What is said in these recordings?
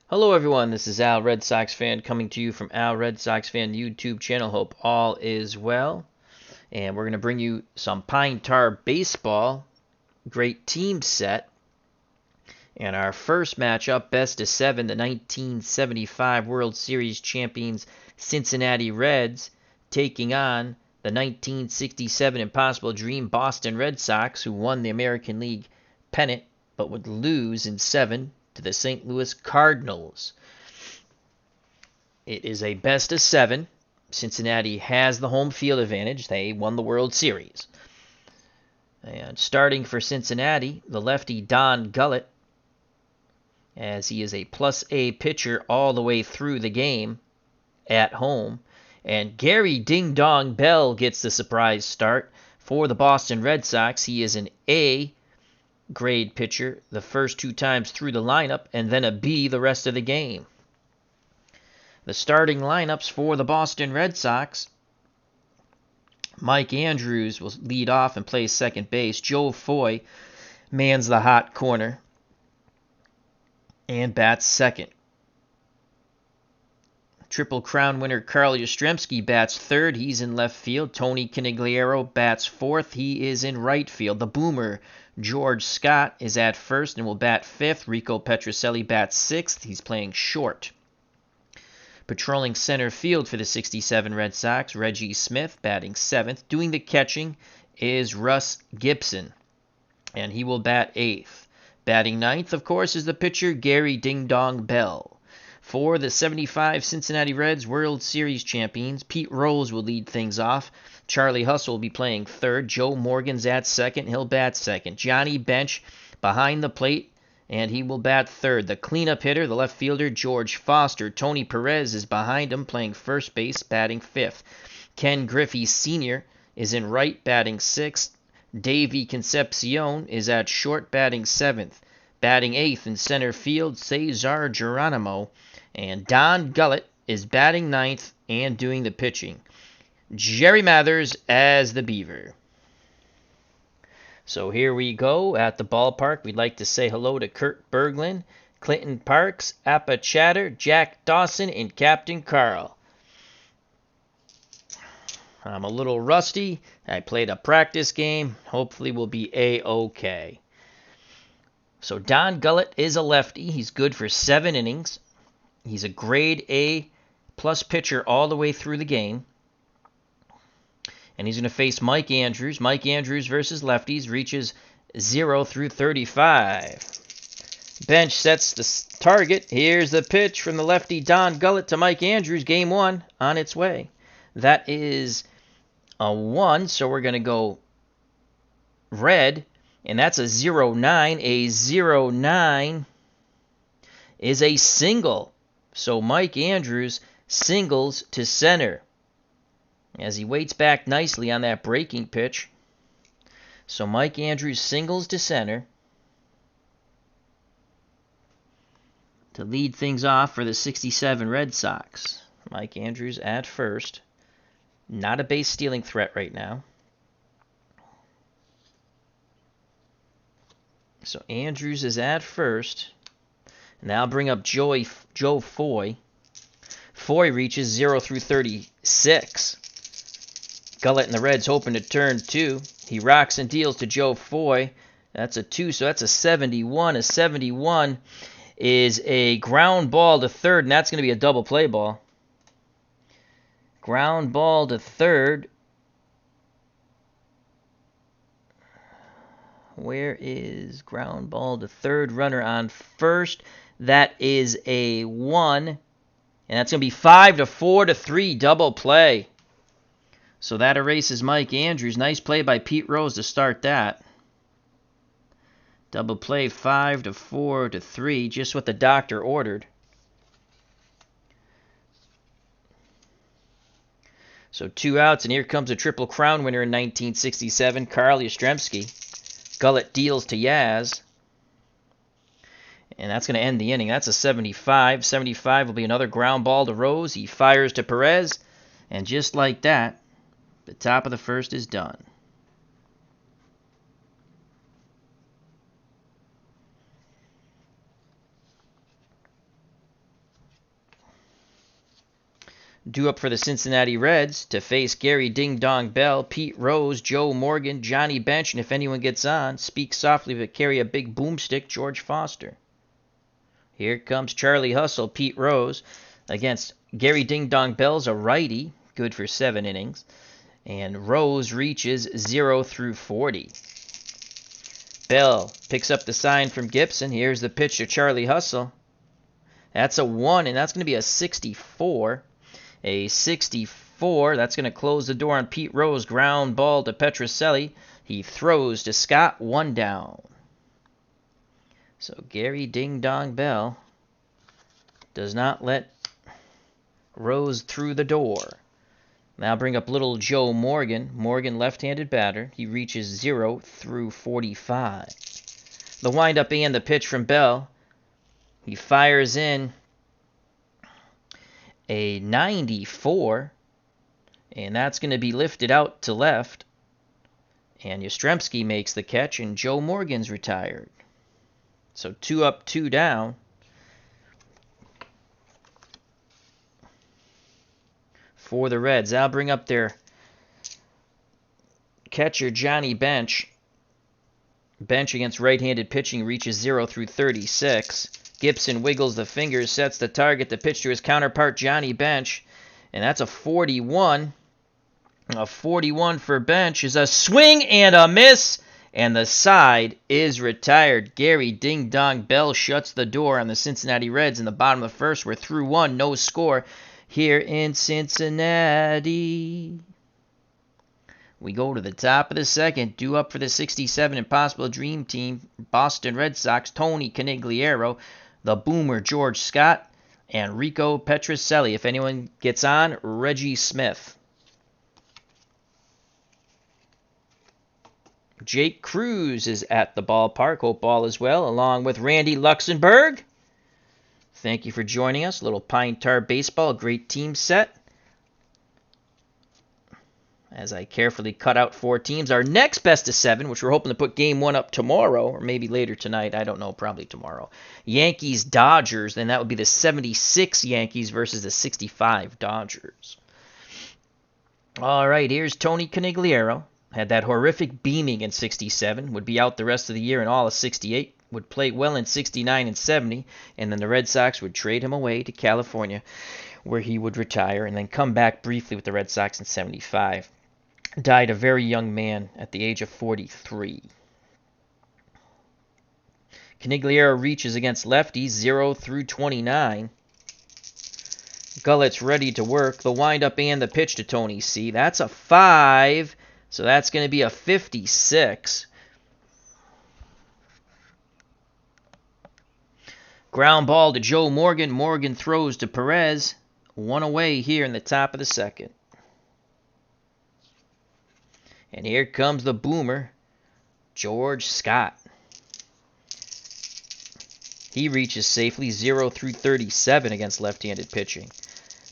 Hello everyone, this is Al Red Sox Fan coming to you from Al Red Sox Fan YouTube channel. Hope all is well. And we're going to bring you some Pine Tar Baseball. Great team set. And our first matchup, best of 7, the 1975 World Series champions Cincinnati Reds taking on the 1967 Impossible Dream Boston Red Sox, who won the American League pennant but would lose in 7 to the St. Louis Cardinals. It is a best of 7. Cincinnati has the home field advantage. They won the World Series. And starting for Cincinnati, the lefty Don Gullett, as he is a +A pitcher all the way through the game at home. And Gary Ding Dong Bell gets the surprise start for the Boston Red Sox. He is an A grade pitcher the first 2 times through the lineup, and then a B the rest of the game. The starting lineups for the Boston Red Sox: Mike Andrews will lead off and play second base. Joe Foy mans the hot corner and bats second. Triple Crown winner Carl Yastrzemski bats third. He's in left field. Tony Canigliaro bats fourth. He is in right field. The boomer George Scott is at first and will bat fifth. Rico Petrocelli bats sixth. He's playing short. Patrolling center field for the 67 Red Sox, Reggie Smith batting seventh. Doing the catching is Russ Gibson, and he will bat eighth. Batting ninth, of course, is the pitcher Gary Ding Dong Bell. For the 75 Cincinnati Reds World Series champions, Pete Rose will lead things off. Charlie Hustle will be playing third. Joe Morgan's at second. He'll bat second. Johnny Bench behind the plate, and he will bat third. The cleanup hitter, the left fielder, George Foster. Tony Perez is behind him, playing first base, batting fifth. Ken Griffey Sr. is in right, batting sixth. Davey Concepcion is at short, batting seventh. Batting eighth in center field, Cesar Geronimo. And Don Gullett is batting ninth and doing the pitching. Jerry Mathers as the Beaver. So here we go at the ballpark. We'd like to say hello to Kurt Berglund, Clinton Parks, Appa Chatter, Jack Dawson, and Captain Carl. I'm a little rusty. I played a practice game. Hopefully we'll be A-OK. So Don Gullett is a lefty. He's good for 7 innings. He's a grade A plus pitcher all the way through the game. And he's going to face Mike Andrews. Mike Andrews versus lefties reaches 0 through 35. Bench sets the target. Here's the pitch from the lefty Don Gullett to Mike Andrews. Game 1 on its way. That is a 1, so we're going to go red. And that's a 0-9. A 0-9 is a single. So Mike Andrews singles to center as he waits back nicely on that breaking pitch. So Mike Andrews singles to center to lead things off for the 67 Red Sox. Mike Andrews at first. Not a base stealing threat right now. So Andrews is at first. Now bring up Joe Foy. Foy reaches 0 through 36. Gullett and the Reds hoping to turn 2. He rocks and deals to Joe Foy. That's a 2, so that's a 71. A 71 is a ground ball to third, and that's going to be a double play ball. Ground ball to third. Where is ground ball to third? Runner on first. That is a 1. And that's going to be 5 to 4 to 3 double play. So that erases Mike Andrews. Nice play by Pete Rose to start that. Double play 5 to 4 to 3. Just what the doctor ordered. So 2 outs, and here comes a Triple Crown winner in 1967, Carl Yastrzemski. Gullett deals to Yaz. And that's going to end the inning. That's a 75. 75 will be another ground ball to Rose. He fires to Perez. And just like that, the top of the first is done. Due up for the Cincinnati Reds to face Gary Ding Dong Bell, Pete Rose, Joe Morgan, Johnny Bench, and if anyone gets on, speak softly but carry a big boomstick, George Foster. Here comes Charlie Hustle, Pete Rose, against Gary Ding Dong Bell's a righty, good for 7 innings. And Rose reaches 0 through 40. Bell picks up the sign from Gibson. Here's the pitch to Charlie Hustle. That's a 1, and that's going to be a 64. A 64. That's going to close the door on Pete Rose. Ground ball to Petrocelli. He throws to Scott. 1 down. So Gary Ding Dong Bell does not let Rose through the door. Now bring up little Joe Morgan. Morgan, left-handed batter. He reaches 0 through 45. The windup and the pitch from Bell. He fires in a 94, and that's going to be lifted out to left. And Yastrzemski makes the catch, and Joe Morgan's retired. So 2 up, 2 down. For the Reds. I'll bring up their catcher, Johnny Bench. Bench against right-handed pitching reaches 0 through 36. Gibson wiggles the fingers, sets the target. The pitch to his counterpart, Johnny Bench. And that's a 41. A 41 for Bench is a swing and a miss. And the side is retired. Gary Ding Dong Bell shuts the door on the Cincinnati Reds in the bottom of the first. We're through 1, no score here in Cincinnati. We go to the top of the second. Due up for the 67 Impossible Dream Team, Boston Red Sox, Tony Conigliaro, the Boomer, George Scott, and Rico Petrocelli. If anyone gets on, Reggie Smith. Jake Cruz is at the ballpark. Hope all is well, along with Randy Luxembourg. Thank you for joining us. Little Pine Tar Baseball, great team set. As I carefully cut out 4 teams. Our next best of 7, which we're hoping to put game 1 up tomorrow, or maybe later tonight. I don't know, probably tomorrow. Yankees, Dodgers, then that would be the 76 Yankees versus the 65 Dodgers. All right, here's Tony Conigliaro. Had that horrific beaming in 67, would be out the rest of the year in all of 68. Would play well in 69 and 70, and then the Red Sox would trade him away to California, where he would retire and then come back briefly with the Red Sox in 75. Died a very young man at the age of 43. Conigliaro reaches against lefties 0 through 29. Gullett's ready to work. The windup and the pitch to Tony C. That's a 5, so that's going to be a 56. Ground ball to Joe Morgan. Morgan throws to Perez. 1 away here in the top of the second. And here comes the Boomer, George Scott. He reaches safely 0 through 37 against left-handed pitching.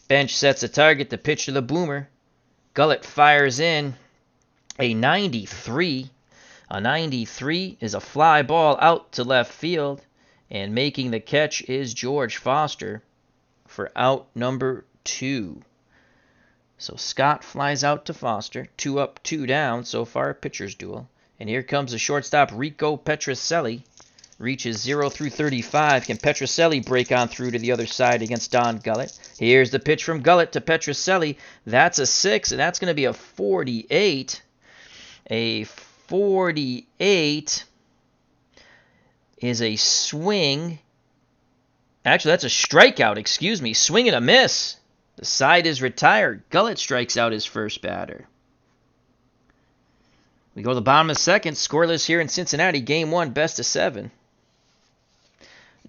Bench sets a target. The pitch to the Boomer. Gullett fires in a 93. A 93 is a fly ball out to left field. And making the catch is George Foster for out number 2. So Scott flies out to Foster. 2 up, 2 down. So far, pitcher's duel. And here comes the shortstop, Rico Petrocelli. Reaches 0 through 35. Can Petrocelli break on through to the other side against Don Gullett? Here's the pitch from Gullett to Petrocelli. That's a 6, and that's going to be a 48. A 48 is a swing. Actually, that's a strikeout, excuse me. Swing and a miss. The side is retired. Gullett strikes out his first batter. We go to the bottom of the second. Scoreless here in Cincinnati. Game 1, best of 7.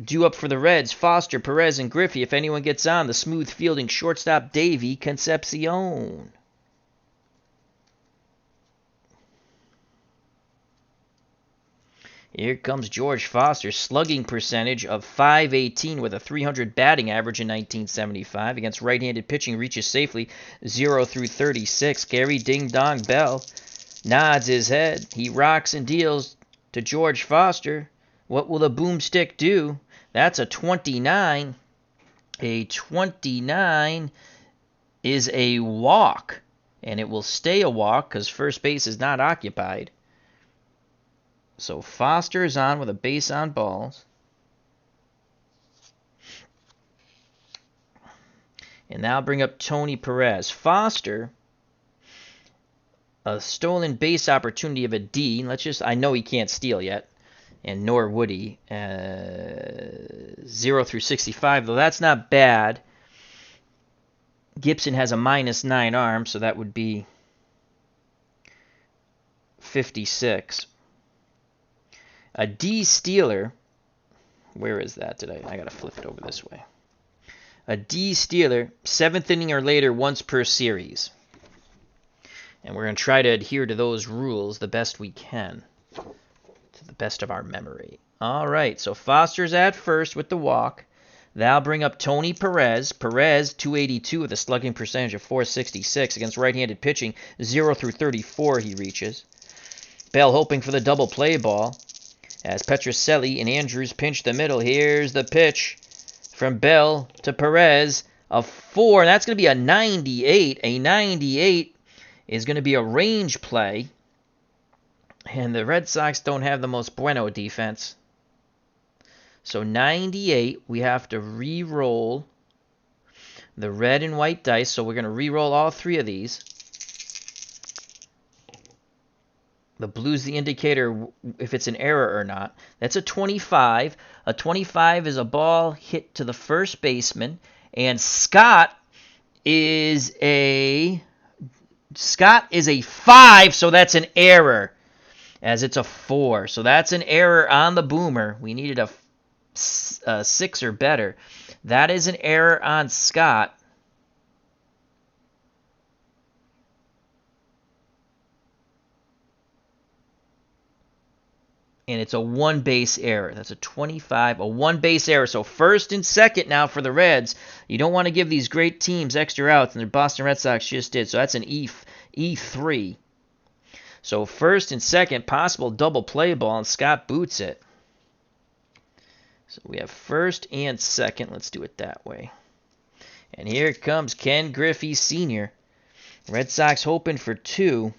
Due up for the Reds, Foster, Perez, and Griffey. If anyone gets on, the smooth fielding shortstop, Davey Concepcion. Here comes George Foster, slugging percentage of .518 with a .300 batting average in 1975. Against right-handed pitching, reaches safely 0 through 36. Gary Ding Dong Bell nods his head. He rocks and deals to George Foster. What will the boomstick do? That's a 29. A 29 is a walk, and it will stay a walk because first base is not occupied. So Foster is on with a base on balls. And now bring up Tony Perez. Foster, a stolen base opportunity of a D. I know he can't steal yet, and nor would he. 0 through 65, though that's not bad. Gibson has a -9 arm, so that would be 56. A D stealer, where is that today? I gotta flip it over this way. A D stealer, 7th inning or later once per series. And we're going to try to adhere to those rules the best we can, to the best of our memory. All right, so Foster's at first with the walk. That'll bring up Tony Perez. Perez, 282 with a slugging percentage of 466 against right-handed pitching. 0 through 34 he reaches. Bell hoping for the double play ball as Petrocelli and Andrews pinch the middle. Here's the pitch from Bell to Perez. A 4, and that's going to be a 98. A 98 is going to be a range play. And the Red Sox don't have the most bueno defense. So 98, we have to re-roll the red and white dice. So we're going to re-roll all 3 of these. The blue's the indicator if it's an error or not. That's a 25. A 25 is a ball hit to the first baseman. And Scott is a 5, so that's an error, as it's a 4. So that's an error on the boomer. We needed a 6 or better. That is an error on Scott. And it's a 1-base error. That's a 25, a 1-base error. So first and second now for the Reds. You don't want to give these great teams extra outs, and the Boston Red Sox just did. So that's an E3. So first and second, possible double play ball, and Scott boots it. So we have first and second. Let's do it that way. And here comes Ken Griffey Sr. Red Sox hoping for 2.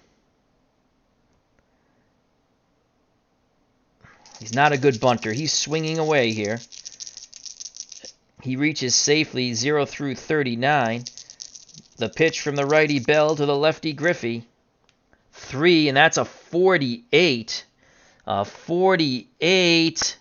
He's not a good bunter. He's swinging away here. He reaches safely 0 through 39. The pitch from the righty Bell to the lefty Griffey. 3, and that's a 48. A 48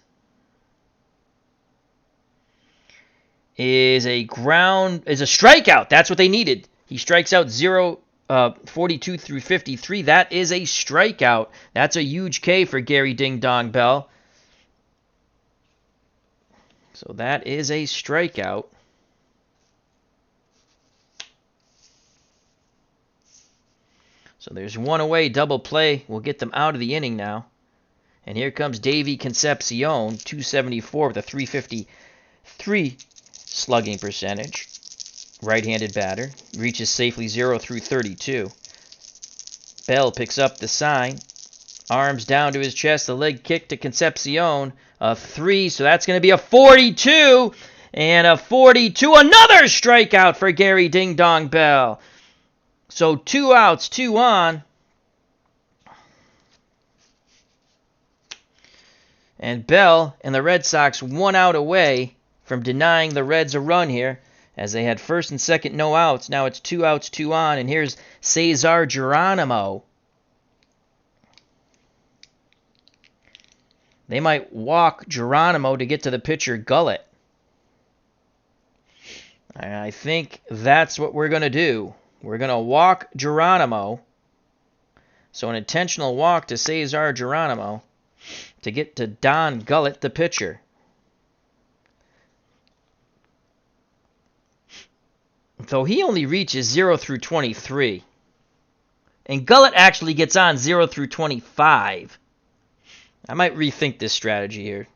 is a strikeout. That's what they needed. He strikes out 42 through 53. That is a strikeout. That's a huge K for Gary Ding Dong Bell. So that is a strikeout. So there's 1 away, double play. We'll get them out of the inning now. And here comes Davey Concepcion, 274 with a 353 slugging percentage. Right-handed batter. Reaches safely 0 through 32. Bell picks up the sign. Arms down to his chest. The leg kick to Concepcion. A 3, so that's going to be a 42. And a 42. Another strikeout for Gary Ding Dong Bell. So 2 outs, 2 on. And Bell and the Red Sox 1 out away from denying the Reds a run here, as they had first and second no outs. Now it's 2 outs, 2 on, and here's Cesar Geronimo. They might walk Geronimo to get to the pitcher Gullett. And I think that's what we're going to do. We're going to walk Geronimo. So an intentional walk to Cesar Geronimo to get to Don Gullett, the pitcher. So he only reaches 0 through 23. And Gullett actually gets on 0 through 25. I might rethink this strategy here.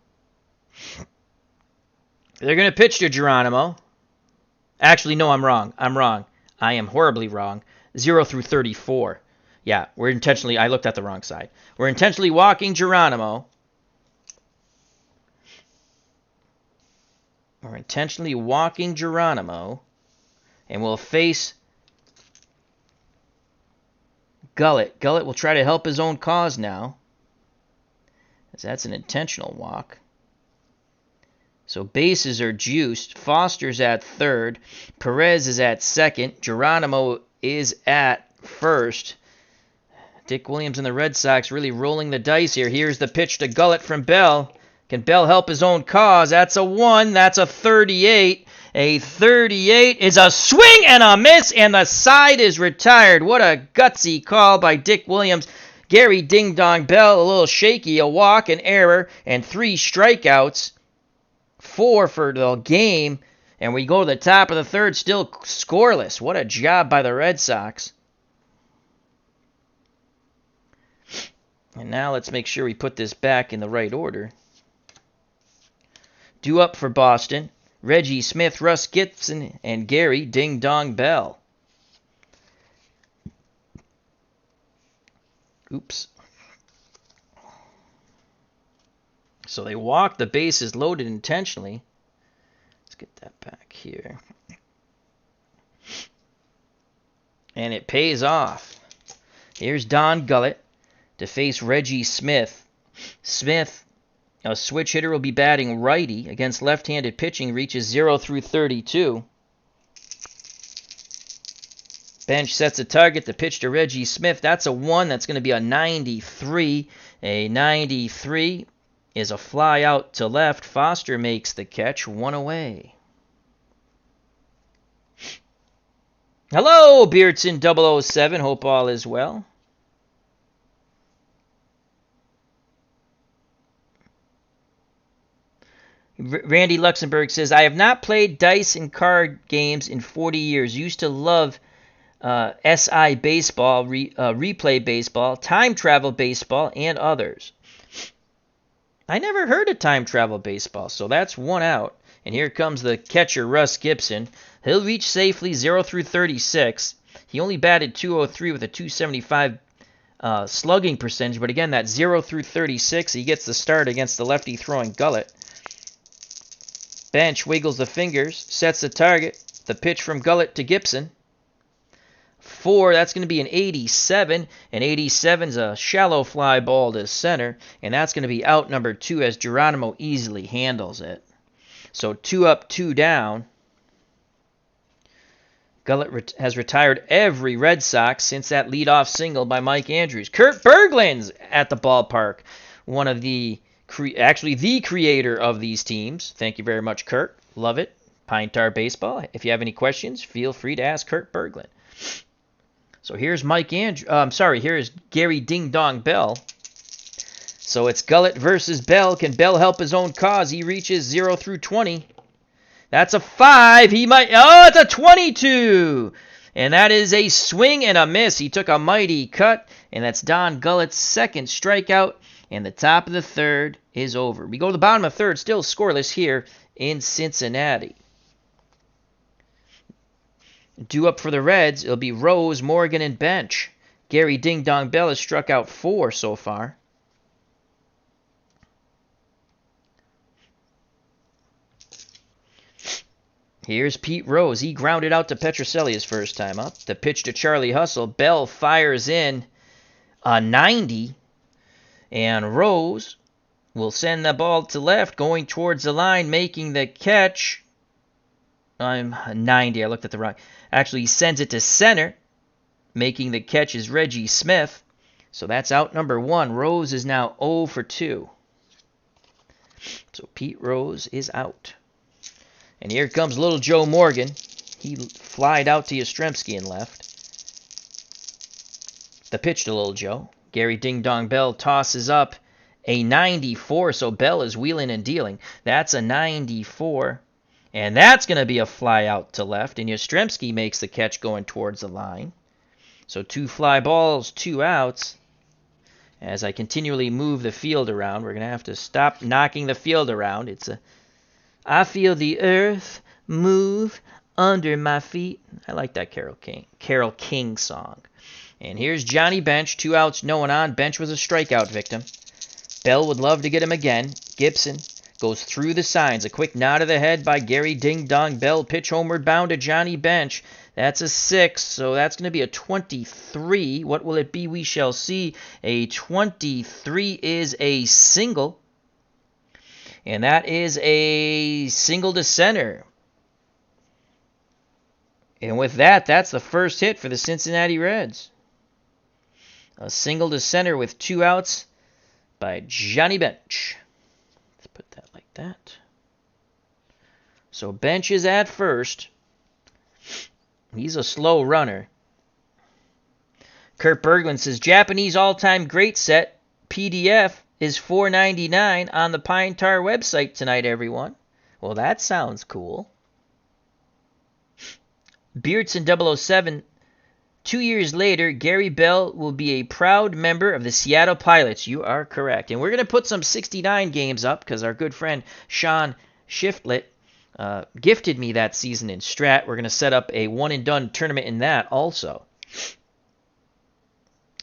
They're going to pitch to Geronimo. Actually, no, I'm wrong. I am horribly wrong. 0 through 34. Yeah, I looked at the wrong side. We're intentionally walking Geronimo. And we'll face Gullett. Gullett will try to help his own cause now, as that's an intentional walk. So bases are juiced. Foster's at third. Perez is at second. Geronimo is at first. Dick Williams and the Red Sox really rolling the dice here. Here's the pitch to Gullett from Bell. Can Bell help his own cause? That's a 1. That's a 38. A 38 is a swing and a miss, and the side is retired. What a gutsy call by Dick Williams. Gary Ding Dong Bell, a little shaky, a walk, an error, and 3 strikeouts. 4 for the game, and we go to the top of the third, still scoreless. What a job by the Red Sox. And now let's make sure we put this back in the right order. Due up for Boston, Reggie Smith, Russ Gibson, and Gary Ding Dong Bell. Oops. So they walked, the bases loaded intentionally. Let's get that back here. And it pays off. Here's Don Gullett to face Reggie Smith. Smith, a switch hitter, will be batting righty against left-handed pitching, reaches 0 through 32. Bench sets a target to pitch to Reggie Smith. That's a 1. That's going to be a 93. A 93 is a fly out to left. Foster makes the catch. 1 away. Hello, Beardson 007. Hope all is well. Randy Luxembourg says, I have not played dice and card games in 40 years. Used to love SI baseball, replay baseball, time travel baseball, and others. I never heard of time travel baseball, so that's 1 out. And here comes the catcher, Russ Gibson. He'll reach safely 0 through 36. He only batted .203 with a .275 slugging percentage, but again, that 0 through 36, he gets the start against the lefty throwing Gullett. Bench wiggles the fingers, sets the target. The pitch from Gullett to Gibson. 4, that's going to be an 87. And 87's a shallow fly ball to center. And that's going to be out number 2 as Geronimo easily handles it. So 2 up, 2 down. Gullett has retired every Red Sox since that leadoff single by Mike Andrews. Kurt Berglund's at the ballpark. One of the, actually the creator of these teams. Thank you very much, Kurt. Love it. Pine Tar Baseball. If you have any questions, feel free to ask Kurt Berglund. So here's here's Gary Ding Dong Bell. So it's Gullett versus Bell. Can Bell help his own cause? He reaches 0 through 20. That's a 5. He might, it's a 22. And that is a swing and a miss. He took a mighty cut, and that's Don Gullett's second strikeout. And the top of the third is over. We go to the bottom of the third, still scoreless here in Cincinnati. Due up for the Reds, it'll be Rose, Morgan, and Bench. Gary Ding Dong Bell has struck out 4 so far. Here's Pete Rose. He grounded out to Petrocelli his first time up. The pitch to Charlie Hustle. Bell fires in a 90. And Rose will send the ball to left, going towards the line, making the catch. I'm 90. I looked at the wrong. Actually, he sends it to center. Making the catch is Reggie Smith. So that's out number 1. Rose is now 0 for 2. So Pete Rose is out. And here comes little Joe Morgan. He flied out to Yastrzemski and left. The pitch to little Joe. Gary Ding Dong Bell tosses up a 94, so Bell is wheeling and dealing. That's a 94. And that's going to be a fly out to left. And Yastrzemski makes the catch going towards the line. So 2 fly balls, 2 outs. As I continually move the field around, we're going to have to stop knocking the field around. I feel the earth move under my feet. I like that Carole King song. And here's Johnny Bench. 2 outs, no one on. Bench was a strikeout victim. Bell would love to get him again. Gibson goes through the signs. A quick nod of the head by Gary Ding Dong Bell. Pitch homeward bound to Johnny Bench. That's a 6, so that's going to be a 23. What will it be? We shall see. A 23 is a single, and that is a single to center. And with that, that's the first hit for the Cincinnati Reds. A single to center with 2 outs by Johnny Bench. Let's put that like that. So Bench is at first. He's a slow runner. Kurt Berglund says, Japanese all-time great set PDF is $4.99 on the Pine Tar website tonight, everyone. Well, that sounds cool. Beardson007, 2 years later, Gary Bell will be a proud member of the Seattle Pilots. You are correct. And we're going to put some 69 games up because our good friend Sean Shiflett gifted me that season in Strat. We're going to set up a one-and-done tournament in that also.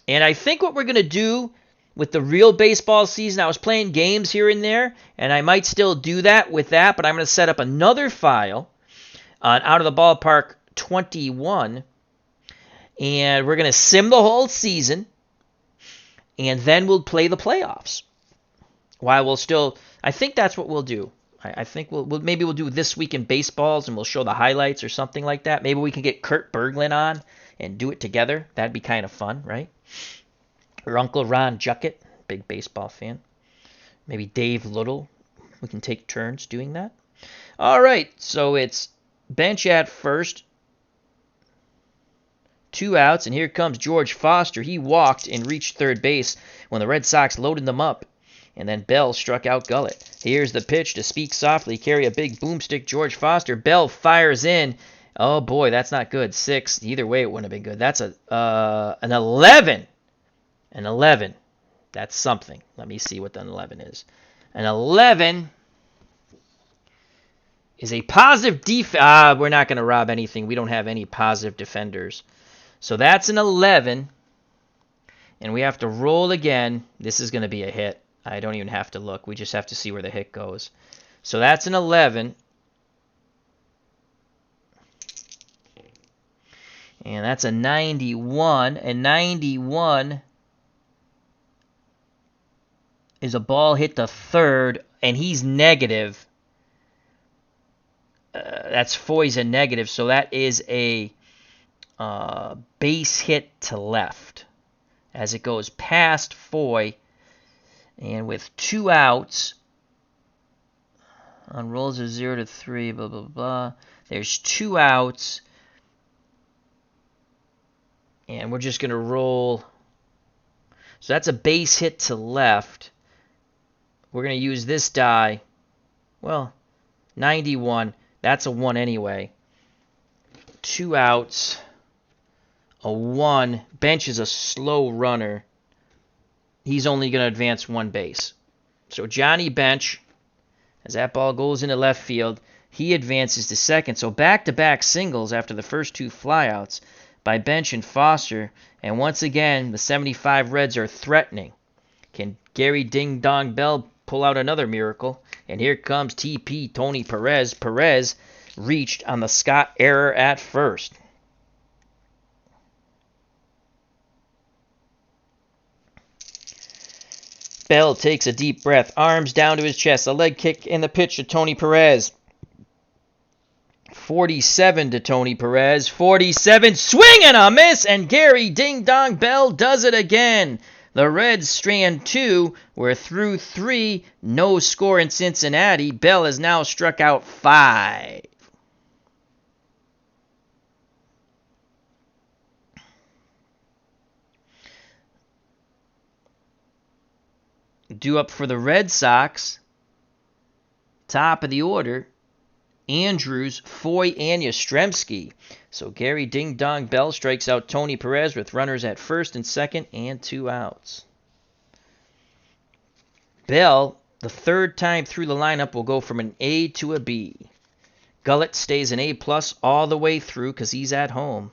And I think what we're going to do with the real baseball season, I was playing games here and there, and I might still do that with that, but I'm going to set up another file on Out of the Ballpark 21, and we're going to sim the whole season, and then we'll play the playoffs. While we'll still, I think that's what we'll do. I think maybe we'll do This Week in Baseballs, and we'll show the highlights or something like that. Maybe we can get Kurt Berglund on and do it together. That'd be kind of fun, right? Or Uncle Ron Juckett, big baseball fan. Maybe Dave Little. We can take turns doing that. All right, so it's Bench at first. 2 outs, and here comes George Foster. He walked and reached third base when the Red Sox loaded them up, and then Bell struck out Gullett. Here's the pitch to Speak Softly, carry a big boomstick, George Foster. Bell fires in. Oh, boy, that's not good. 6. Either way, it wouldn't have been good. That's an 11. An 11. That's something. Let me see what an 11 is. An 11 is a positive we're not going to rob anything. We don't have any positive defenders. So that's an 11. And we have to roll again. This is going to be a hit. I don't even have to look. We just have to see where the hit goes. So that's an 11. And that's a 91. And 91 is a ball hit to third, and he's negative. That's Foy's a negative, so that is a base hit to left as it goes past Foy. And with 2 outs, on rolls of 0-3, blah, blah, blah. There's 2 outs. And we're just going to roll. So that's a base hit to left. We're going to use this die. Well, 91. That's a 1 anyway. 2 outs. A 1. Bench is a slow runner. He's only going to advance 1 base. So Johnny Bench, as that ball goes into left field, he advances to second. So back-to-back singles after the first 2 flyouts by Bench and Foster. And once again, the 75 Reds are threatening. Can Gary Ding Dong Bell pull out another miracle? And here comes TP Tony Perez. Perez reached on the Scott error at first. Bell takes a deep breath, arms down to his chest, a leg kick in the pitch to Tony Perez. 47 to Tony Perez. 47, swing and a miss, and Gary Ding Dong Bell does it again. The Reds strand 2. We're through 3. No score in Cincinnati. Bell has now struck out 5. Due up for the Red Sox, top of the order, Andrews, Foy, and Yastrzemski. So Gary Ding Dong Bell strikes out Tony Perez with runners at first and second and 2 outs. Bell, the 3rd time through the lineup, will go from an A to a B. Gullett stays an A+ all the way through because he's at home.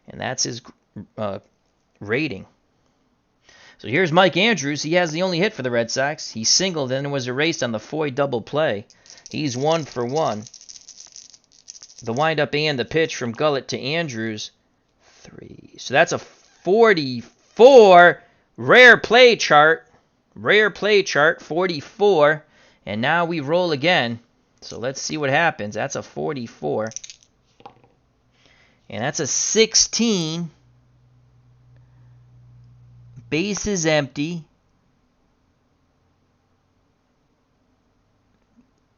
And that's his rating. So here's Mike Andrews. He has the only hit for the Red Sox. He singled and was erased on the Foy double play. He's 1 for 1. The windup and the pitch from Gullett to Andrews. 3. So that's a 44. Rare play chart. Rare play chart, 44. And now we roll again. So let's see what happens. That's a 44. And that's a 16. Bases empty.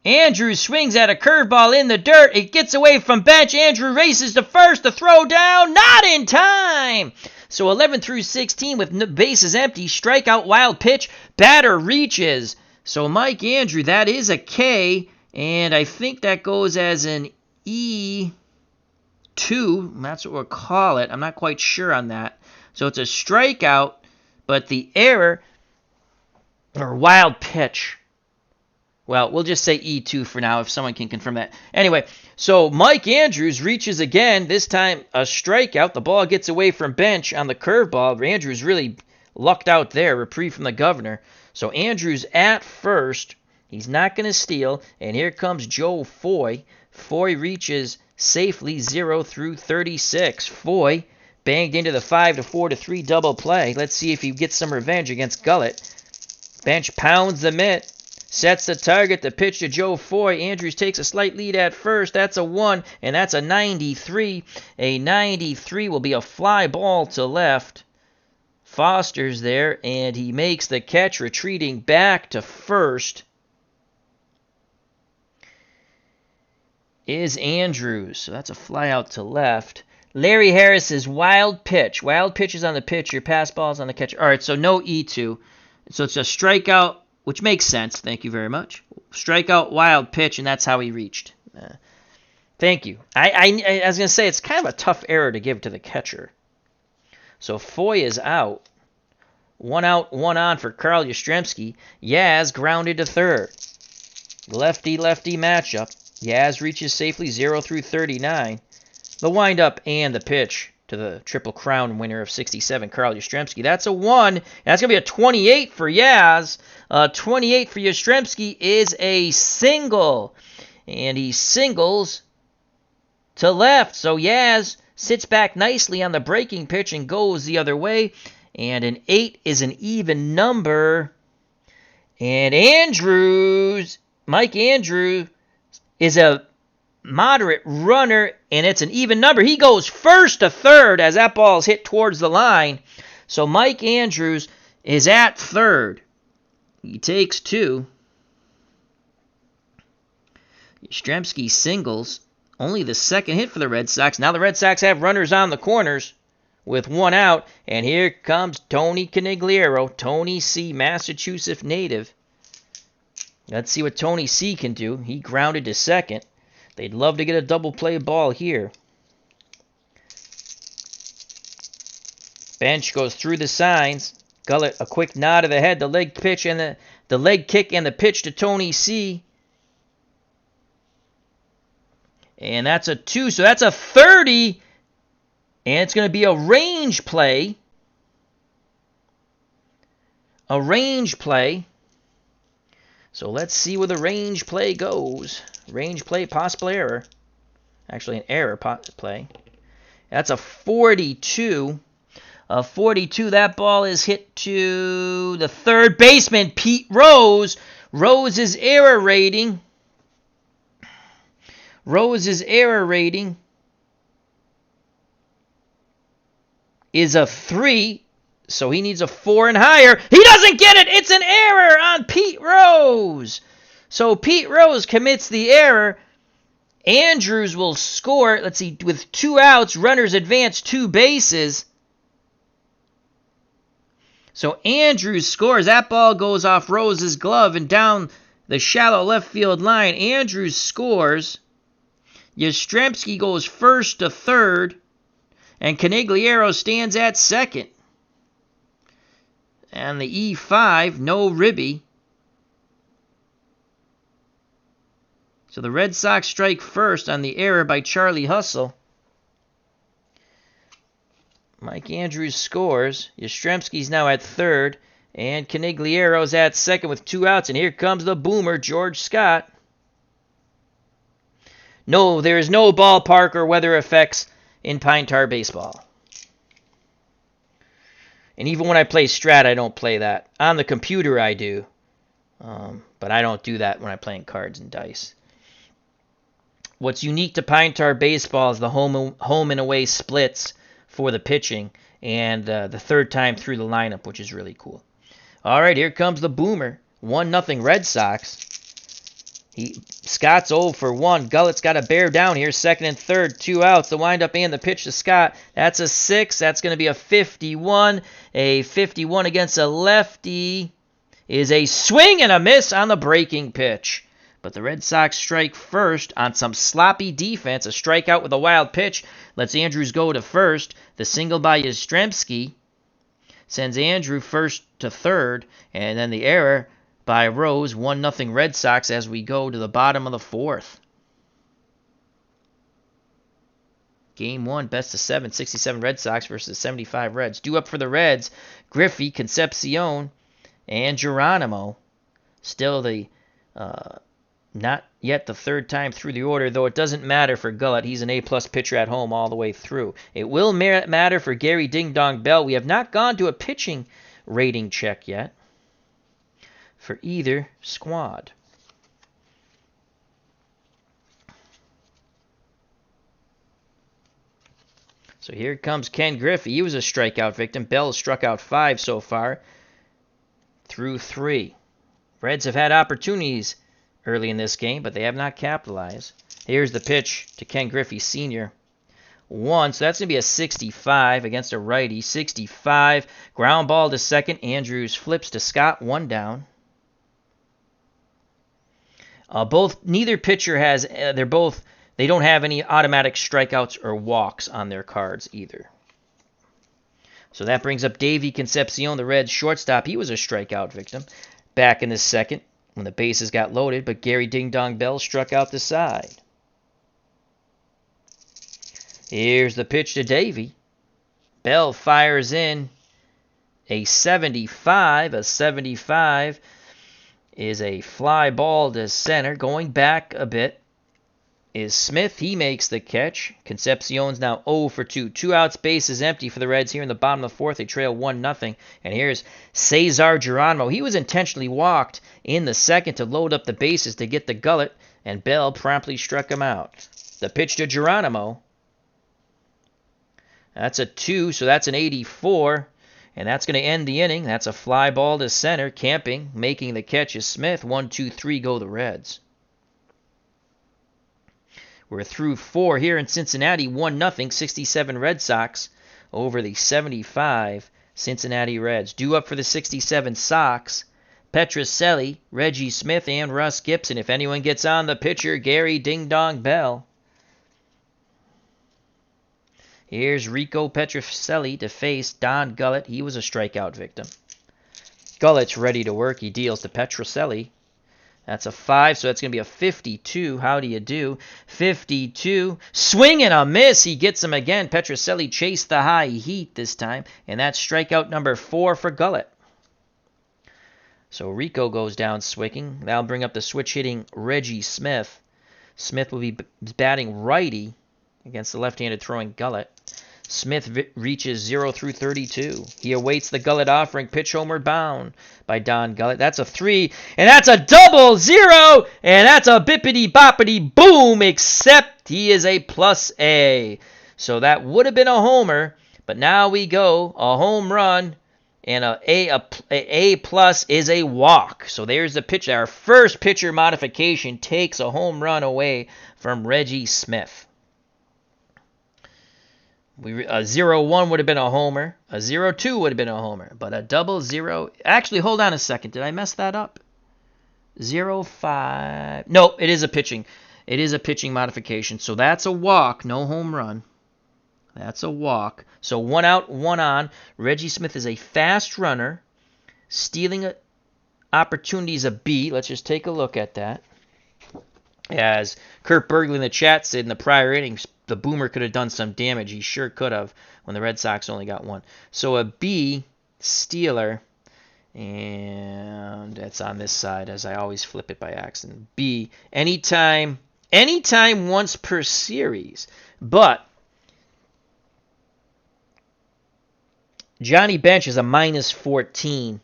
Andrew swings at a curveball in the dirt. It gets away from bench. Andrew races to first. The throw down. Not in time. So 11 through 16 with bases empty. Strikeout, wild pitch. Batter reaches. So Mike Andrew, that is a K. And I think that goes as an E2. That's what we'll call it. I'm not quite sure on that. So it's a strikeout. But the error, or wild pitch. Well, we'll just say E2 for now if someone can confirm that. Anyway, so Mike Andrews reaches again, this time a strikeout. The ball gets away from bench on the curveball. Andrews really lucked out there, reprieve from the governor. So Andrews at first. He's not going to steal. And here comes Joe Foy. Foy reaches safely 0 through 36. Foy banged into the 5-4-3 double play. Let's see if he gets some revenge against Gullett. Bench pounds the mitt. Sets the target, the pitch to Joe Foy. Andrews takes a slight lead at first. That's a 1, and that's a 93. A 93 will be a fly ball to left. Foster's there, and he makes the catch, retreating back to first. Is Andrews. So that's a fly out to left. Larry Harris's wild pitch. Wild pitch is on the pitcher. Pass ball's on the catcher. All right, so no E2. So it's a strikeout, which makes sense. Thank you very much. Strikeout, wild pitch, and that's how he reached. Thank you. I was going to say, it's kind of a tough error to give to the catcher. So Foy is out. 1 out, 1 on for Carl Yastrzemski. Yaz grounded to third. Lefty-lefty matchup. Yaz reaches safely 0 through 39. The windup and the pitch to the Triple Crown winner of 67, Carl Yastrzemski. That's a 1. That's going to be a 28 for Yaz. 28 for Yastrzemski is a single. And he singles to left. So Yaz sits back nicely on the breaking pitch and goes the other way. And an 8 is an even number. And Mike Andrews is a moderate runner, and it's an even number. He goes first to third as that ball is hit towards the line. So Mike Andrews is at third. He takes 2. Yastrzemski singles. Only the second hit for the Red Sox. Now the Red Sox have runners on the corners with 1 out. And here comes Tony Conigliaro. Tony C., Massachusetts native. Let's see what Tony C. can do. He grounded to second. They'd love to get a double play ball here. Bench goes through the signs. Gullett, a quick nod of the head, the leg pitch and the leg kick and the pitch to Tony C. And that's a 2, so that's a 30. And it's going to be a range play. A range play. So let's see where the range play goes. Range play, possible error. Actually, an error play. That's a 42. A 42, that ball is hit to the third baseman, Pete Rose. Rose's error rating. Is a 3. So he needs a 4 and higher. He doesn't get it. It's an error on Pete Rose. So Pete Rose commits the error. Andrews will score. Let's see. With 2 outs, runners advance 2 bases. So Andrews scores. That ball goes off Rose's glove and down the shallow left field line. Andrews scores. Yastrzemski goes first to third. And Conigliaro stands at second. And the E5, no ribby. So the Red Sox strike first on the error by Charlie Hustle. Mike Andrews scores. Yastrzemski's now at third. And Conigliaro's at second with 2 outs. And here comes the boomer, George Scott. No, there is no ballpark or weather effects in Pine Tar Baseball. And even when I play Strat, I don't play that. On the computer, I do. But I don't do that when I'm playing cards and dice. What's unique to Pine Tar Baseball is the home and away splits for the pitching and the third time through the lineup, which is really cool. All right, here comes the Boomer. 1-0 Red Sox. Scott's 0 for 1. Gullett's got to bear down here. Second and third, 2 outs. The windup and the pitch to Scott. That's a 6. That's going to be a 51. A 51 against a lefty is a swing and a miss on the breaking pitch. But the Red Sox strike first on some sloppy defense. A strikeout with a wild pitch lets Andrews go to first. The single by Yastrzemski sends Andrew first to third. And then the error by Rose, 1-0 Red Sox as we go to the bottom of the fourth. Game 1, best of 7, 67 Red Sox versus 75 Reds. Due up for the Reds, Griffey, Concepcion, and Geronimo. Still the not yet the third time through the order, though it doesn't matter for Gullett. He's an A-plus pitcher at home all the way through. It will matter for Gary Ding Dong Bell. We have not gone to a pitching rating check yet for either squad. So here comes Ken Griffey. He was a strikeout victim. Bell has struck out 5 so far through 3. Reds have had opportunities early in this game, but they have not capitalized. Here's the pitch to Ken Griffey Sr. 1, so that's going to be a 65 against a righty. 65, ground ball to second. Andrews flips to Scott, 1 down. Neither pitcher has, they don't have any automatic strikeouts or walks on their cards either. So that brings up Davey Concepcion, the Reds shortstop. He was a strikeout victim back in the second when the bases got loaded, but Gary Ding Dong Bell struck out the side. Here's the pitch to Davey. Bell fires in a 75. A 75 is a fly ball to center. Going back a bit is Smith. He makes the catch. Concepcion's now 0 for 2. 2 outs, bases empty for the Reds here in the bottom of the fourth. They trail 1-0. And here's Cesar Geronimo. He was intentionally walked in the second to load up the bases to get the Gullett, and Bell promptly struck him out. The pitch to Geronimo. That's a 2, so that's an 84. And that's going to end the inning. That's a fly ball to center. Camping, making the catch is Smith. 1, 2, 3 go the Reds. We're through 4 here in Cincinnati. 1-0, 67 Red Sox over the 75 Cincinnati Reds. Due up for the 67 Sox, Petrocelli, Reggie Smith, and Russ Gibson. If anyone gets on, the pitcher, Gary Ding Dong Bell. Here's Rico Petrocelli to face Don Gullett. He was a strikeout victim. Gullett's ready to work. He deals to Petrocelli. That's a 5, so that's going to be a 52. How do you do? 52. Swing and a miss. He gets him again. Petrocelli chased the high heat this time, and that's strikeout number 4 for Gullett. So Rico goes down swinging. That'll bring up the switch-hitting Reggie Smith. Smith will be batting righty against the left-handed throwing Gullett. Smith reaches 0 through 32. He awaits the Gullett offering. Pitch homeward bound by Don Gullett. That's a 3, and that's a double 0, and that's a bippity-boppity boom, except he is a plus A. So that would have been a homer, but now we go a home run, and a plus is a walk. So there's the pitch. Our first pitcher modification takes a home run away from Reggie Smith. A 0-1 would have been a homer. A 0-2 would have been a homer. But a double 0... Actually, hold on a second. Did I mess that up? 0-5... No, it is a pitching. It is a pitching modification. So that's a walk, no home run. That's a walk. So 1 out, 1 on. Reggie Smith is a fast runner. Stealing opportunities a B. Let's just take a look at that. As Kurt Bergley in the chat said in the prior innings, the Boomer could have done some damage. He sure could have when the Red Sox only got 1. So a B, stealer, and that's on this side as I always flip it by accident. B, anytime anytime once per series. But Johnny Bench is a minus 14,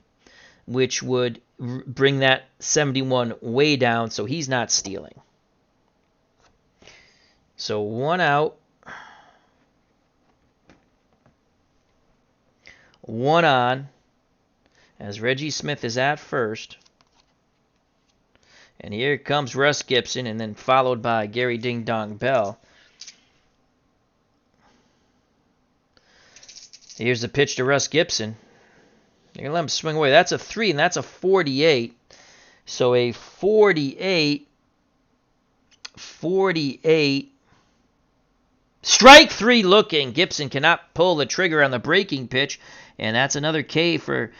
which would bring that 71 way down, so he's not stealing. So 1 out, 1 on, as Reggie Smith is at first. And here comes Russ Gibson, and then followed by Gary Ding Dong Bell. Here's the pitch to Russ Gibson. They're going to let him swing away. That's a 3, and that's a 48. So a 48. Strike 3 looking. Gibson cannot pull the trigger on the breaking pitch. And that's another K for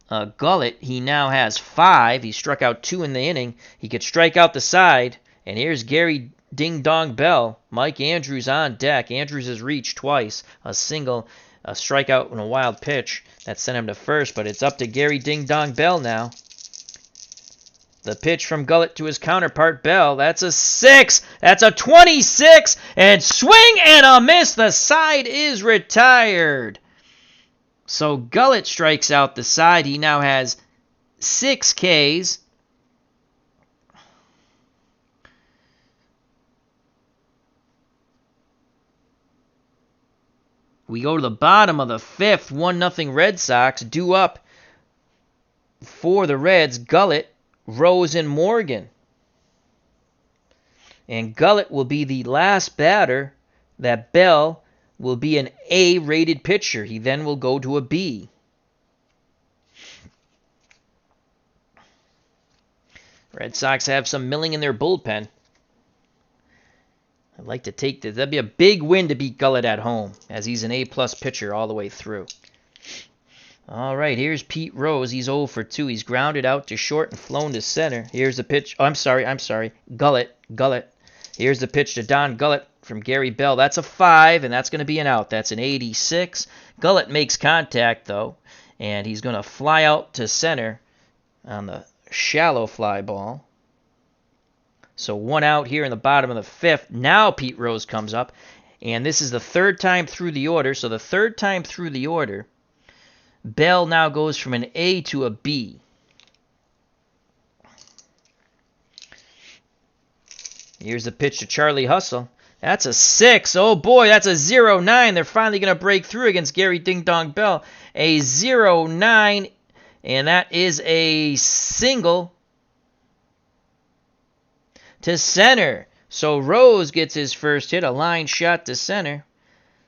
Gullett. He now has 5. He struck out 2 in the inning. He could strike out the side. And here's Gary Ding Dong Bell. Mike Andrews on deck. Andrews has reached twice. A single, a strikeout, and a wild pitch that sent him to first. But it's up to Gary Ding Dong Bell now. The pitch from Gullett to his counterpart, Bell. That's a 6. That's a 26. And swing and a miss. The side is retired. So Gullett strikes out the side. He now has 6 Ks. We go to the bottom of the 5th. 1-0 Red Sox. Due up for the Reds. Gullett, Rose, and Morgan. And Gullett will be the last batter. That Bell will be an A-rated pitcher. He then will go to a B. Red Sox have some milling in their bullpen. I'd like to take this. That'd be a big win to beat Gullett at home, as he's an A-plus pitcher all the way through. All right, here's Pete Rose. He's 0 for 2. He's grounded out to short and flown to center. Here's the pitch. Oh, I'm sorry. Gullett. Here's the pitch to Don Gullett from Gary Bell. That's a 5, and that's going to be an out. That's an 86. Gullett makes contact, though, and he's going to fly out to center on the shallow fly ball. So 1 out here in the bottom of the 5th. Now Pete Rose comes up, and this is the 3rd time through the order. So the 3rd time through the order, Bell now goes from an A to a B. Here's the pitch to Charlie Hustle. That's a 6. Oh boy, that's a 0-9. They're finally going to break through against Gary Ding Dong Bell. A 0-9, and that is a single to center. So Rose gets his first hit, a line shot to center.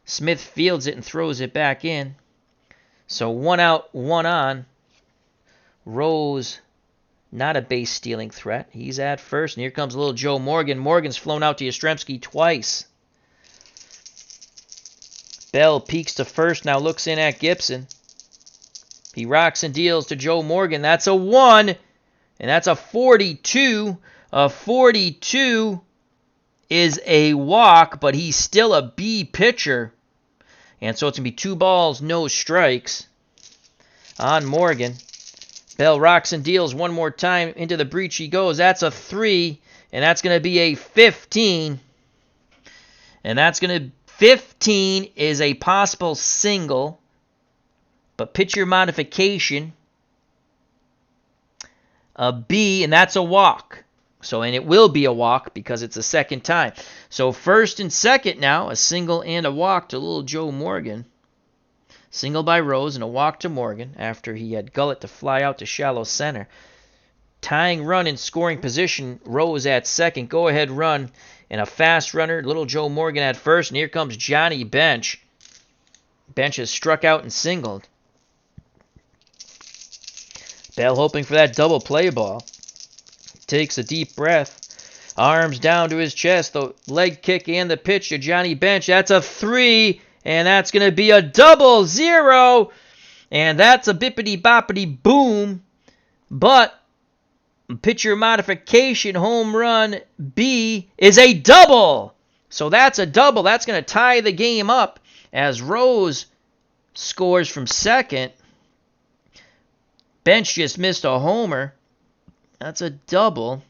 Smith fields it and throws it back in. So 1 out, 1 on. Rose, not a base stealing threat. He's at first, and here comes little Joe Morgan. Morgan's flown out to Yastrzemski twice. Bell peeks to first, now looks in at Gibson. He rocks and deals to Joe Morgan. That's a 1, and that's a 42. A 42 is a walk, but he's still a B pitcher. And so it's going to be 2 balls, no strikes on Morgan. Bell rocks and deals one more time. Into the breach he goes. That's a 3, and that's going to be a 15. And that's going to 15 is a possible single, but pitcher modification, a B, and that's a walk. So, and it will be a walk because it's a 2nd time. So 1st and 2nd now, a single and a walk to little Joe Morgan. Single by Rose and a walk to Morgan after he had Gullett to fly out to shallow center. Tying run in scoring position, Rose at 2nd. Go-ahead run and a fast runner, little Joe Morgan at 1st. And here comes Johnny Bench. Bench has struck out and singled. Bell hoping for that double play ball. Takes a deep breath. Arms down to his chest. The leg kick and the pitch to Johnny Bench. That's a 3. And that's going to be a 0-0. And that's a bippity-boppity boom. But pitcher modification home run B is a double. So that's a double. That's going to tie the game up as Rose scores from 2nd. Bench just missed a homer. That's a double.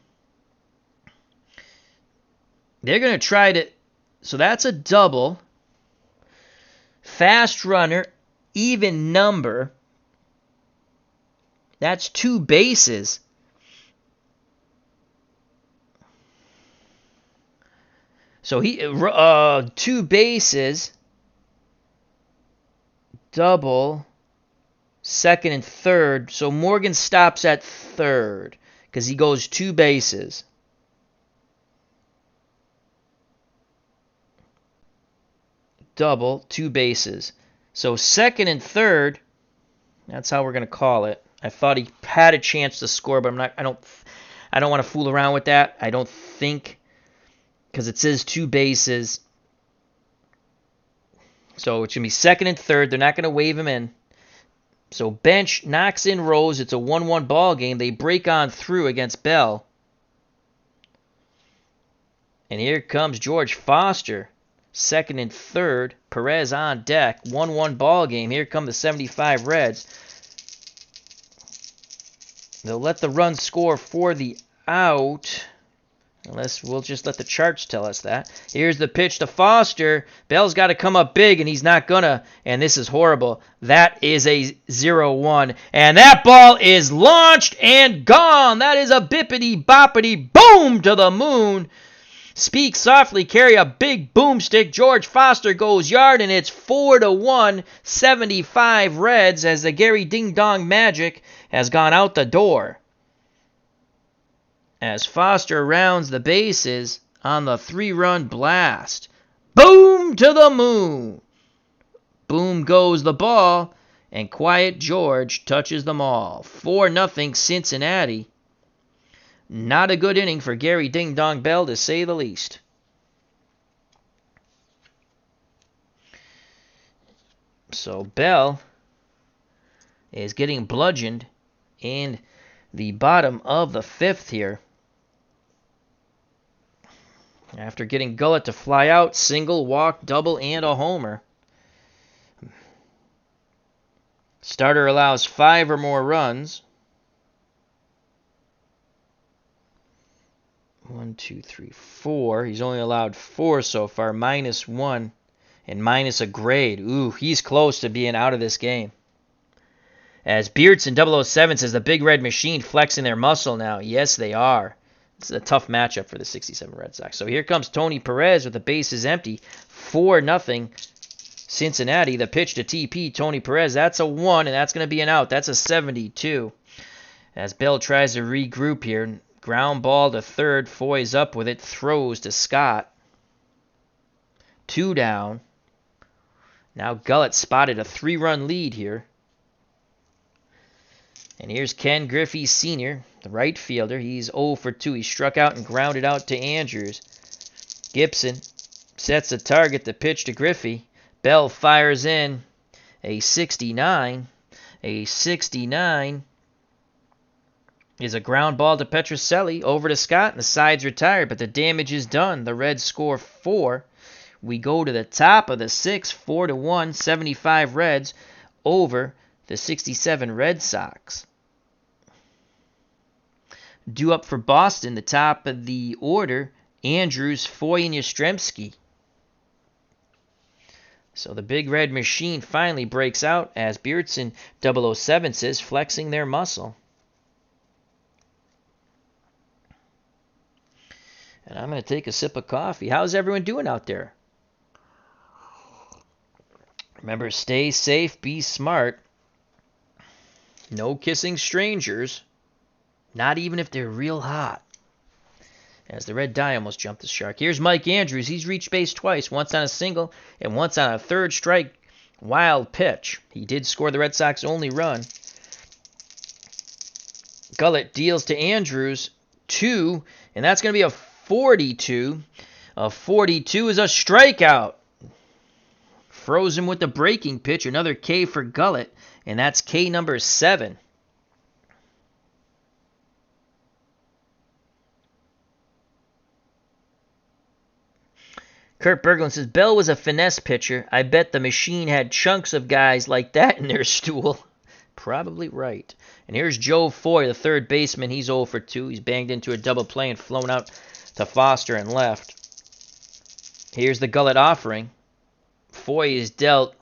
They're going to try to... So that's a double. Fast runner, even number. That's 2 bases. So 2 bases, double, second and third. So Morgan stops at third because he goes 2 bases. Double, 2 bases. So second and third, that's how we're going to call it. I thought he had a chance to score, but I don't want to fool around with that. I don't think, because it says 2 bases. So it's going to be second and third. They're not going to wave him in. So bench knocks in Rose. It's a 1-1 ball game. They break on through against Bell. And here comes George Foster. Second and third. Perez on deck. 1-1 ball game. Here come the 75 Reds. They'll let the run score for the out. Unless we'll just let the charts tell us that. Here's the pitch to Foster. Bell's got to come up big, and he's not gonna. And this is horrible. That is a 0-1. And that ball is launched and gone. That is a bippity-boppity boom to the moon. Speak softly, carry a big boomstick. George Foster goes yard, and it's 4-1, 75 Reds, as the Gary Ding Dong magic has gone out the door. As Foster rounds the bases on the 3-run blast. Boom to the moon. Boom goes the ball, and Quiet George touches them all. 4-0 Cincinnati. Not a good inning for Gary Ding Dong Bell, to say the least. So Bell is getting bludgeoned in the bottom of the 5th here. After getting Gullett to fly out, single, walk, double, and a homer. Starter allows 5 or more runs. 1, 2, 3, 4. He's only allowed 4 so far, -1 and minus a grade. Ooh, he's close to being out of this game. As Beardson 007 says, the Big Red Machine flexing their muscle now. Yes, they are. This is a tough matchup for the 67 Red Sox. So here comes Tony Perez with the bases empty. 4-0 Cincinnati. The pitch to TP, Tony Perez. That's a 1, and that's going to be an out. That's a 72. As Bell tries to regroup here. Ground ball to third. Foy's up with it. Throws to Scott. 2 down. Now Gullett spotted a 3-run lead here. And here's Ken Griffey Sr., the right fielder. He's 0 for 2. He struck out and grounded out to Andrews. Gibson sets a target, the pitch to Griffey. Bell fires in a 69. A 69 is a ground ball to Petrocelli. Over to Scott, and the side's retired, but the damage is done. The Reds score 4. We go to the top of the 6th, 4-1, 75 Reds over the 67 Red Sox. Due up for Boston, the top of the order, Andrews, Foy, and Yastrzemski. So the Big Red Machine finally breaks out, as Beardson 007 says, flexing their muscle. And I'm going to take a sip of coffee. How's everyone doing out there? Remember, stay safe, be smart. No kissing strangers. Not even if they're real hot. As the red dye almost jumped the shark. Here's Mike Andrews. He's reached base twice. Once on a single and once on a third strike wild pitch. He did score the Red Sox only run. Gullett deals to Andrews. 2. And that's going to be a 42. A 42 is a strikeout. Froze him with the breaking pitch. Another K for Gullett. And that's K number 7. Kurt Berglund says, Bell was a finesse pitcher. I bet the Machine had chunks of guys like that in their stool. Probably right. And here's Joe Foy, the third baseman. He's 0 for 2. He's banged into a double play and flown out to Foster and left. Here's the gullet offering. Foy is dealt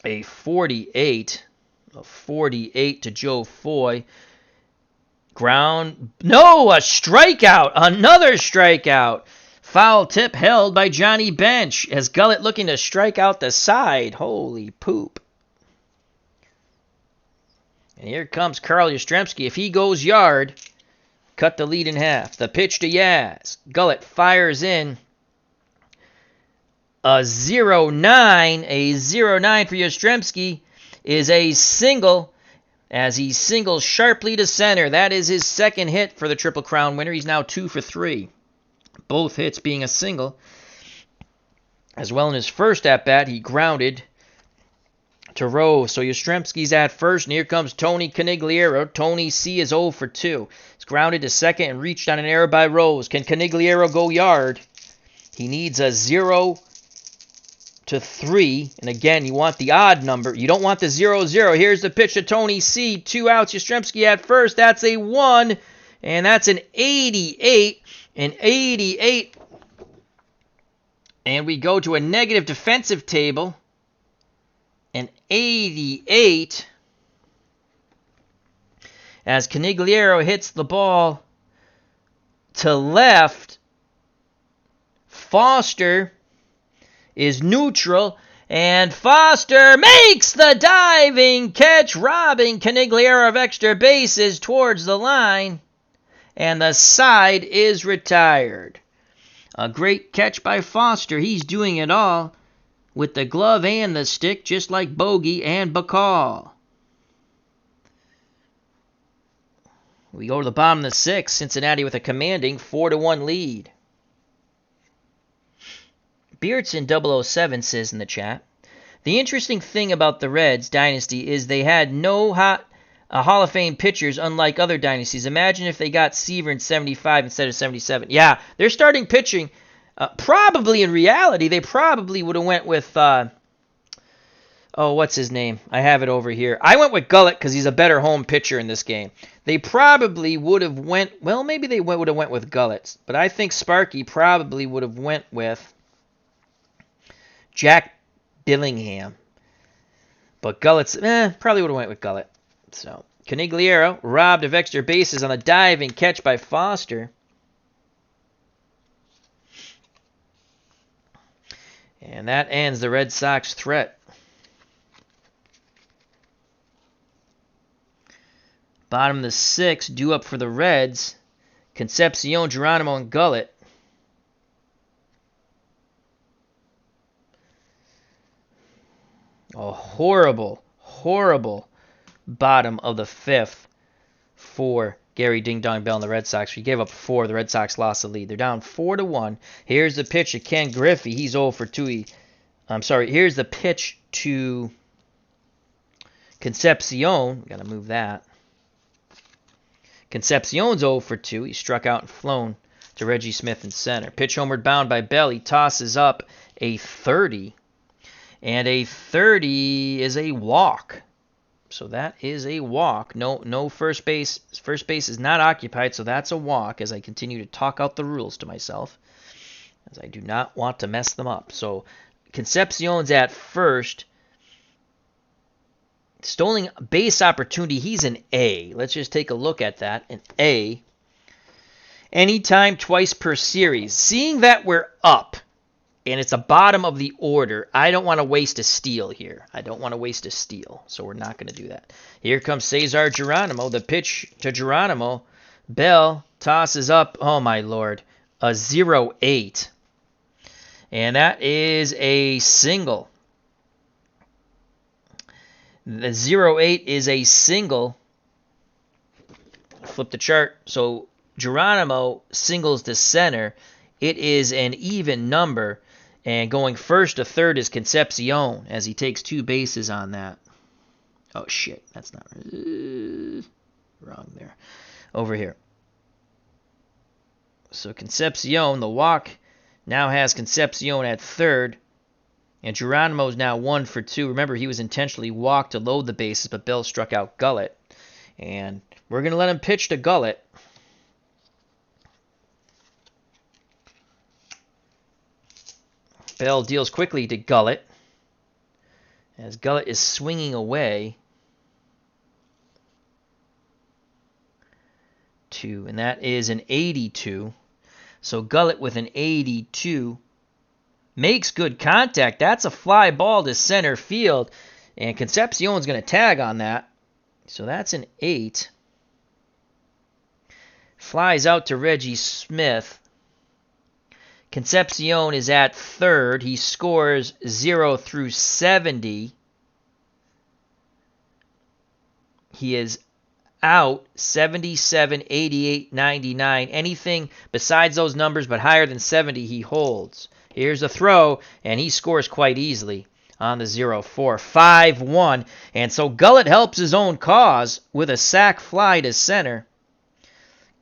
a 48. A 48 to Joe Foy. Ground. No, a strikeout. Another strikeout. Foul tip held by Johnny Bench as Gullet looking to strike out the side. Holy poop. And here comes Carl Yastrzemski. If he goes yard, cut the lead in half. The pitch to Yaz. Gullet fires in. A 0-9. A 0-9 for Yastrzemski is a single as he singles sharply to center. That is his second hit for the Triple Crown winner. He's now 2 for 3. Both hits being a single. As well in his first at-bat, he grounded to Rose. So Yastrzemski's at first, and here comes Tony Conigliaro. Tony C is 0 for 2. He's grounded to second and reached on an error by Rose. Can Conigliaro go yard? He needs a 0 to 3. And again, you want the odd number. You don't want the 0-0. Here's the pitch to Tony C. 2 outs. Yastrzemski at first. That's a 1. And that's an 88. An 88. And we go to a negative defensive table. An 88. As Conigliaro hits the ball to left. Foster is neutral. And Foster makes the diving catch, robbing Conigliaro of extra bases towards the line. And the side is retired. A great catch by Foster. He's doing it all with the glove and the stick, just like Bogey and Bacall. We go to the bottom of the 6th. Cincinnati with a commanding 4-1 lead. Beardson 007 says in the chat, the interesting thing about the Reds dynasty is they had no Hall of Fame pitchers, unlike other dynasties. Imagine if they got Seaver in 75 instead of 77. Yeah, they're starting pitching. Probably in reality, they probably would have went with, what's his name? I have it over here. I went with Gullet because he's a better home pitcher in this game. They probably would have maybe they would have went with Gullet. But I think Sparky probably would have went with Jack Billingham. But Gullet's, probably would have went with Gullet. So, Conigliaro robbed of extra bases on a diving catch by Foster. And that ends the Red Sox threat. Bottom of the 6th, due up for the Reds. Concepcion, Geronimo, and Gullet. A horrible, horrible bottom of the 5th for Gary Ding Dong Bell and the Red Sox. He gave up 4. The Red Sox lost the lead. They're down 4-1. Here's the pitch to Ken Griffey. He's 0 for 2. Here's the pitch to Concepcion. Got to move that. Concepcion's 0 for 2. He struck out and flown to Reggie Smith in center. Pitch homeward bound by Bell. He tosses up a 30. And a 30 is a walk. So that is a walk. No first base. First base is not occupied, so that's a walk as I continue to talk out the rules to myself, as I do not want to mess them up. So Concepcion's at first. Stolen base opportunity. He's an A. Let's just take a look at that. An A. Anytime, twice per series. Seeing that we're up, and it's a bottom of the order, I don't want to waste a steal here. I don't want to waste a steal, so we're not going to do that. Here comes Cesar Geronimo. The pitch to Geronimo. Bell tosses up, oh my lord, a 0-8. And that is a single. The 0-8 is a single. Flip the chart. So Geronimo singles to center. It is an even number. And going first to third is Concepcion as he takes 2 bases on that. Oh, shit. That's not wrong there. Over here. So Concepcion, the walk, now has Concepcion at third. And Geronimo's now 1 for 2. Remember, he was intentionally walked to load the bases, but Bell struck out Gullet. And we're going to let him pitch to Gullet. Bell deals quickly to Gullett, as Gullett is swinging away. 2, and that is an 82. So Gullett with an 82 makes good contact. That's a fly ball to center field, and Concepcion's going to tag on that. So that's an 8. Flies out to Reggie Smith. Concepcion is at third. He scores 0 through 70. He is out 77, 88, 99. Anything besides those numbers but higher than 70, he holds. Here's a throw, and he scores quite easily on the 0-4. 5-1. And so Gullett helps his own cause with a sac fly to center.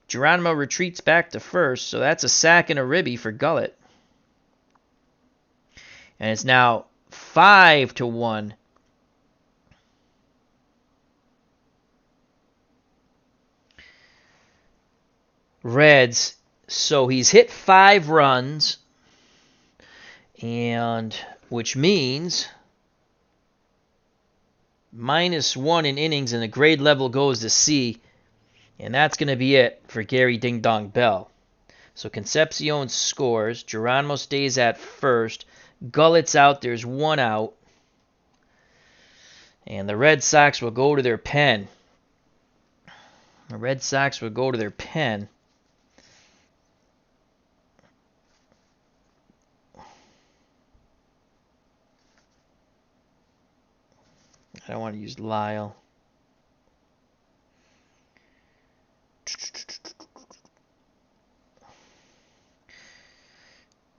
Geronimo retreats back to first, so that's a sack and a ribby for Gullett. And it's now 5-1. Reds, so he's hit 5 runs, and which means -1 in innings, and the grade level goes to C. And that's going to be it for Gary Ding Dong Bell. So Concepcion scores. Geronimo stays at first. Gullett's out. There's 1 out. And the Red Sox will go to their pen. The Red Sox will go to their pen. I don't want to use Lyle.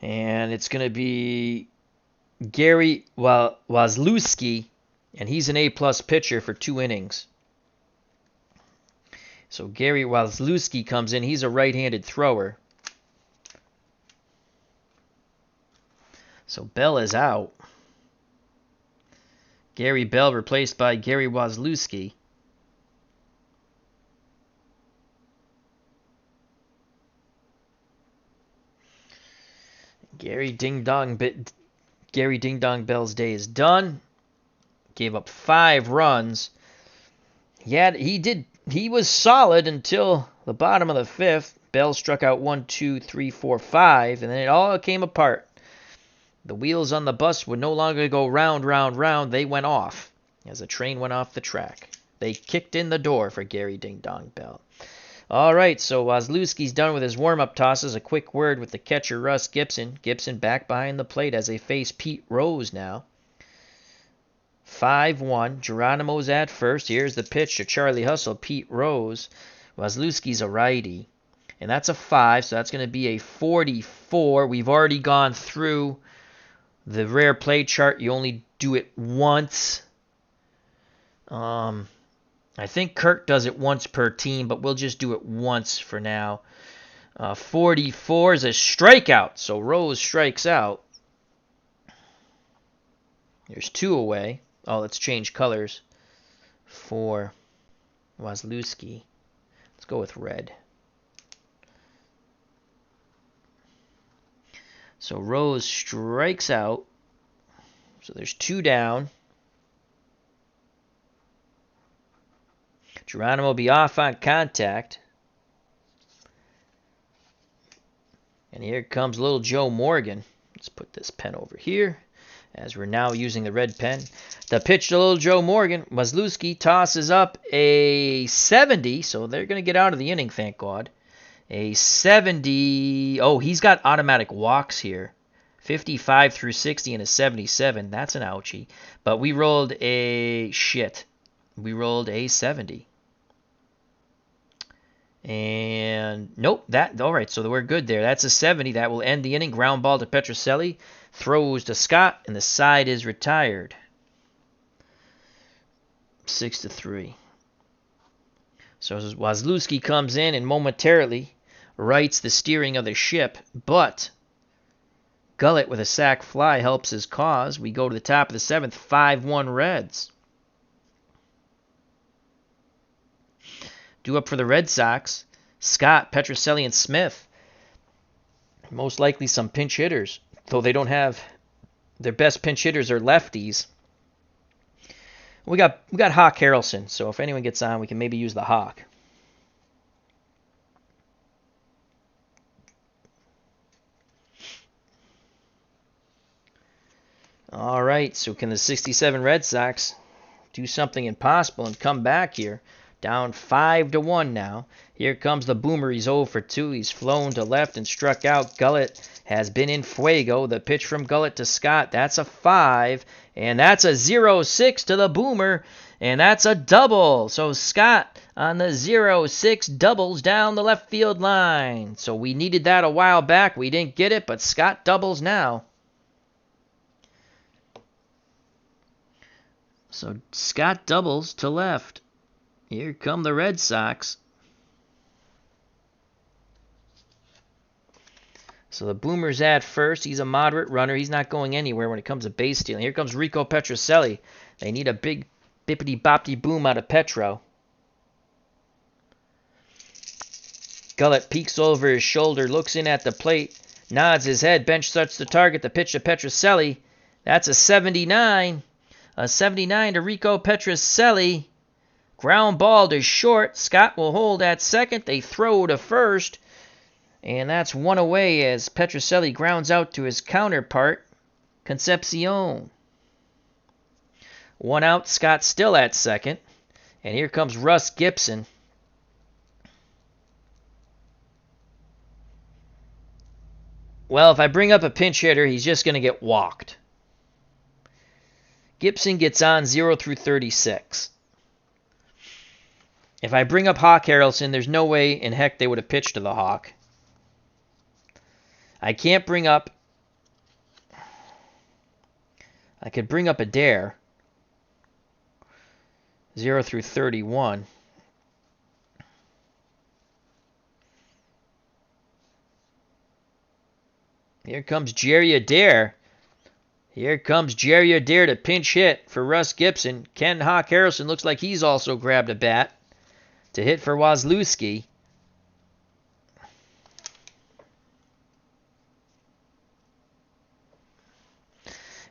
And it's going to be Gary Wazlewski, and he's an A-plus pitcher for 2 innings. So Gary Wazlewski comes in. He's a right-handed thrower. So Bell is out. Gary Bell replaced by Gary Wazlewski. Gary Ding Dong Bell's day is done. Gave up 5 runs. He was solid until the bottom of the 5th. Bell struck out 1, 2, 3, 4, 5, and then it all came apart. The wheels on the bus would no longer go round, round, round. They went off as the train went off the track. They kicked in the door for Gary Ding Dong Bell. All right, so Wazlewski's done with his warm-up tosses. A quick word with the catcher, Russ Gibson. Gibson back behind the plate as they face Pete Rose now. 5-1. Geronimo's at first. Here's the pitch to Charlie Hustle. Pete Rose. Wazlewski's a righty. And that's a 5, so that's going to be a 44. We've already gone through the rare play chart. You only do it once. I think Kirk does it once per team, but we'll just do it once for now. 44 is a strikeout, so Rose strikes out. There's 2 away. Oh, let's change colors for Wazlewski. Let's go with red. So Rose strikes out. So there's 2 down. Geronimo will be off on contact. And here comes little Joe Morgan. Let's put this pen over here as we're now using the red pen. The pitch to little Joe Morgan. Wazlewski tosses up a 70, so they're going to get out of the inning, thank God. A 70. Oh, he's got automatic walks here. 55 through 60 and a 77. That's an ouchie. But we rolled a 70. And nope, all right, so we're good there. That's a 70. That will end the inning. Ground ball to Petrocelli. Throws to Scott, and the side is retired. 6-3. So Wazlewski comes in and momentarily rights the steering of the ship, but Gullett with a sac fly helps his cause. We go to the top of the 7th, 5-1 Reds. Due up for the Red Sox, Scott, Petrocelli, and Smith. Most likely some pinch hitters, though they don't have their best pinch hitters are lefties. We got Hawk Harrelson, so if anyone gets on, we can maybe use the Hawk. All right, so can the 67 Red Sox do something impossible and come back here? Down 5-1 now. Here comes the Boomer. He's 0 for 2. He's flown to left and struck out. Gullett has been in fuego. The pitch from Gullett to Scott. That's a 5. And that's a 0-6 to the Boomer. And that's a double. So Scott on the 0-6 doubles down the left field line. So we needed that a while back. We didn't get it, but Scott doubles now. So Scott doubles to left. Here come the Red Sox. So the Boomer's at first. He's a moderate runner. He's not going anywhere when it comes to base stealing. Here comes Rico Petrocelli. They need a big bippity-boppity boom out of Petro. Gullett peeks over his shoulder, looks in at the plate, nods his head. Bench starts to target the pitch to Petrocelli. That's a 79. A 79 to Rico Petrocelli. Ground ball to short. Scott will hold at second. They throw to first. And that's one away as Petrocelli grounds out to his counterpart, Concepcion. One out. Scott still at second. And here comes Russ Gibson. Well, if I bring up a pinch hitter, he's just going to get walked. Gibson gets on 0 through 36. If I bring up Hawk Harrelson, there's no way in heck they would have pitched to the Hawk. I can't bring up... I could bring up Adair. 0 through 31. Here comes Jerry Adair. Here comes Jerry Adair to pinch hit for Russ Gibson. Ken Hawk Harrelson looks like he's also grabbed a bat to hit for Wazlewski.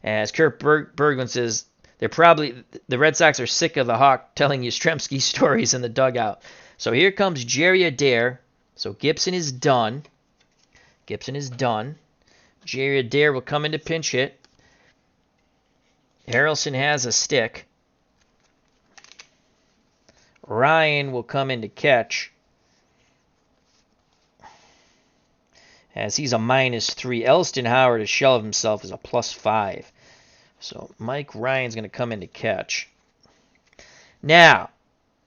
As Kurt Bergman says, the Red Sox are sick of the Hawk telling Yastrzemski stories in the dugout. So here comes Jerry Adair. So Gibson is done. Jerry Adair will come into pinch hit. Harrelson has a stick. Ryan will come in to catch. As he's a -3. Elston Howard, a shell of himself, is a +5. So Mike Ryan's going to come in to catch. Now,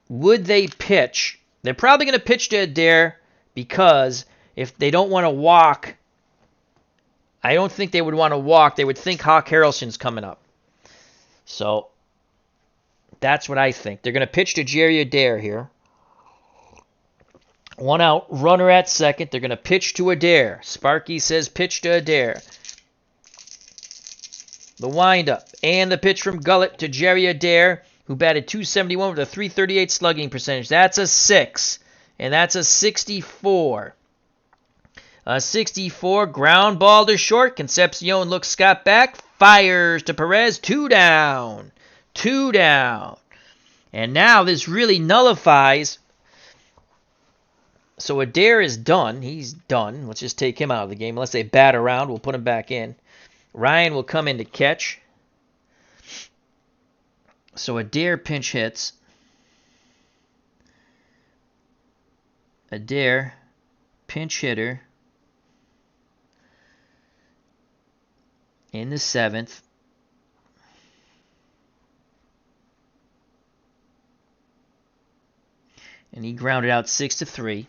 would they pitch? They're probably going to pitch to Adair because if they don't want to walk, I don't think they would want to walk. They would think Hawk Harrelson's coming up. So that's what I think. They're going to pitch to Jerry Adair here. One out, runner at second. They're going to pitch to Adair. Sparky says pitch to Adair. The windup and the pitch from Gullett to Jerry Adair, who batted .271 with a .338 slugging percentage. That's a 6, and that's a 64. A 64, ground ball to short. Concepcion looks Scott back, fires to Perez, 2 down. 2 down. And now this really nullifies. So Adair is done. He's done. Let's just take him out of the game. Unless they bat around, we'll put him back in. Ryan will come in to catch. So Adair pinch hits. Adair, pinch hitter. In the 7th. And he grounded out 6-3.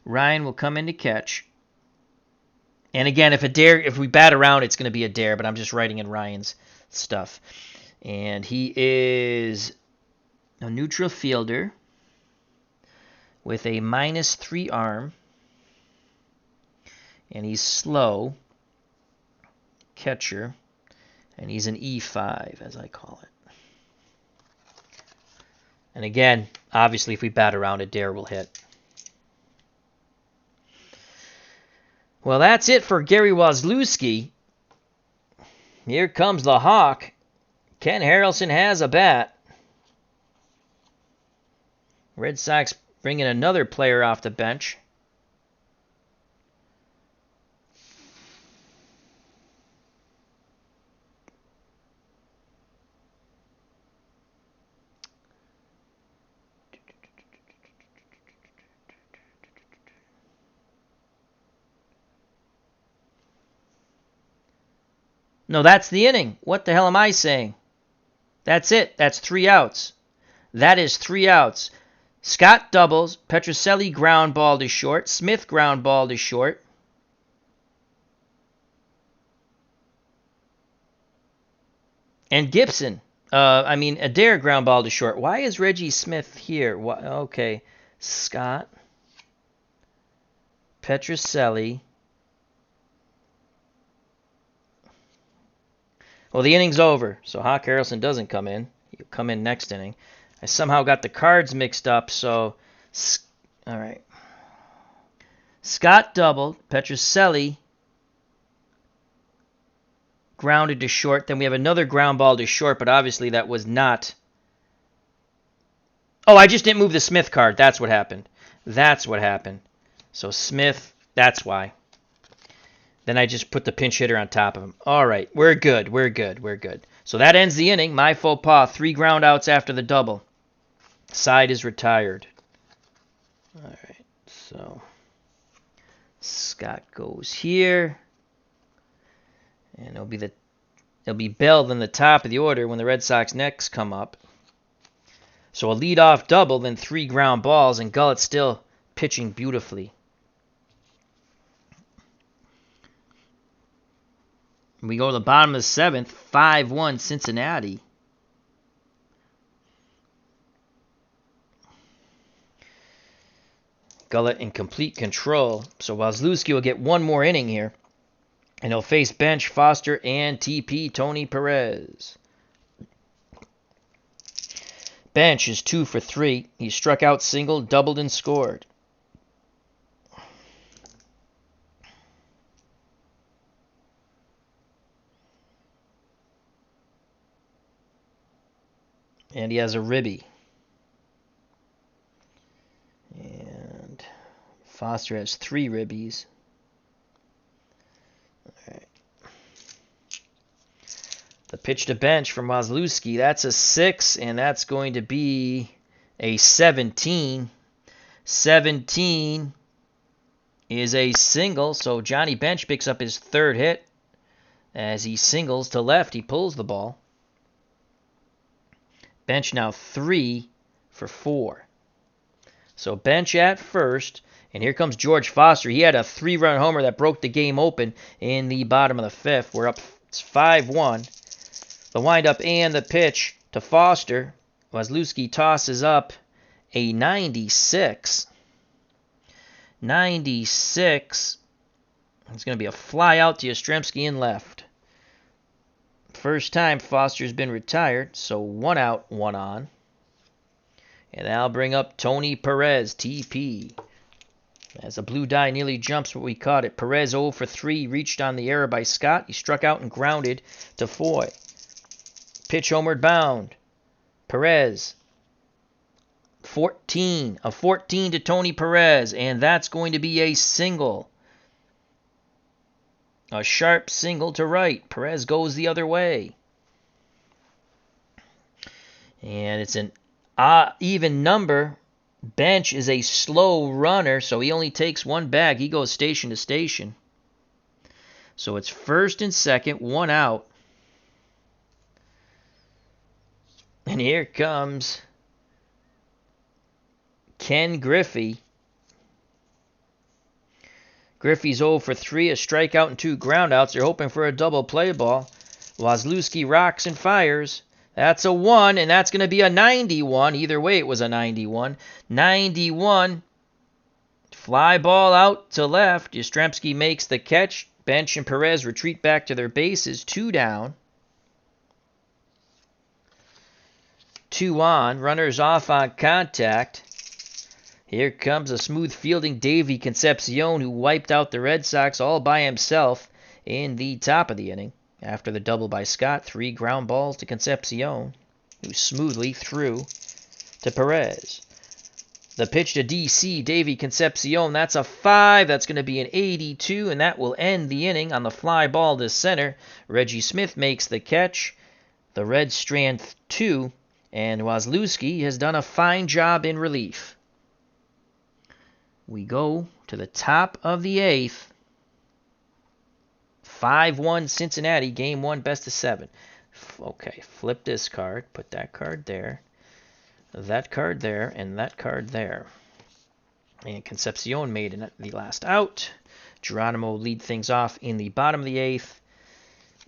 Ryan will come in to catch. And again, if we bat around, it's going to be Adair, but I'm just writing in Ryan's stuff. And he is a neutral fielder with a -3 arm. And he's slow. Catcher. And he's an E5, as I call it. And again, obviously, if we bat around, Adair will hit. Well, that's it for Gary Wazlewski. Here comes the Hawk. Ken Harrelson has a bat. Red Sox bringing another player off the bench. No, that's the inning. What the hell am I saying? That's it. That's 3 outs. That is 3 outs. Scott doubles. Petrocelli ground ball to short. Smith ground ball to short. And Gibson. Adair ground ball to short. Why is Reggie Smith here? Okay. Scott. Petrocelli. Well, the inning's over, so Hawk Harrelson doesn't come in. He'll come in next inning. I somehow got the cards mixed up, so... All right. Scott doubled. Petrocelli grounded to short. Then we have another ground ball to short, but obviously that was not... Oh, I just didn't move the Smith card. That's what happened. That's what happened. So Smith, that's why. Then I just put the pinch hitter on top of him. All right, we're good. We're good. We're good. So that ends the inning. My faux pas. 3 ground outs after the double. Side is retired. All right, so Scott goes here. And it'll be Bell in the top of the order when the Red Sox next come up. So a leadoff double, then 3 ground balls, and Gullett's still pitching beautifully. We go to the bottom of the 7th, 5-1 Cincinnati. Gullett in complete control. So Wazlewski will get one more inning here. And he'll face bench Foster and TP Tony Perez. Bench is 2 for 3. He struck out, singled, doubled, and scored. And he has a ribby. And Foster has 3 ribbies. All right. The pitch to bench from Wazlewski, that's a 6, and that's going to be a 17. 17 is a single, so Johnny Bench picks up his 3rd hit. As he singles to left, he pulls the ball. Bench now 3 for 4. So Bench at first, and here comes George Foster. He had a 3-run homer that broke the game open in the bottom of the 5th. We're up 5-1. The windup and the pitch to Foster. Wazlewski tosses up a 96. 96. It's going to be a fly out to Yastrzemski in left. First time Foster's been retired, so 1 out, 1 on. And that'll bring up Tony Perez, TP. As the blue die nearly jumps what we caught it. Perez 0 for 3, reached on the error by Scott. He struck out and grounded to Foy. Pitch homeward bound. Perez. 14. A 14 to Tony Perez, and that's going to be a single. A sharp single to right. Perez goes the other way. And it's an even number. Bench is a slow runner, so he only takes 1 bag. He goes station to station. So it's 1st and 2nd, 1 out. And here comes Ken Griffey. Griffey's 0 for 3, a strikeout and 2 groundouts. They're hoping for a double play ball. Wazlewski rocks and fires. That's a 1, and that's going to be a 91. Either way, it was a 91. 91. Fly ball out to left. Yastrzemski makes the catch. Bench and Perez retreat back to their bases. 2 down. 2 on. Runners off on contact. Here comes a smooth fielding Davey Concepcion, who wiped out the Red Sox all by himself in the top of the inning. After the double by Scott, 3 ground balls to Concepcion, who smoothly threw to Perez. The pitch to DC, Davy Concepcion, that's a 5. That's going to be an 82, and that will end the inning on the fly ball to center. Reggie Smith makes the catch. The Reds strand 2, and Wazlewski has done a fine job in relief. We go to the top of the 8th. 5-1 Cincinnati, game 1, best of 7. Okay, flip this card, put that card there, that card there, and that card there. And Concepcion made the last out. Geronimo lead things off in the bottom of the 8th.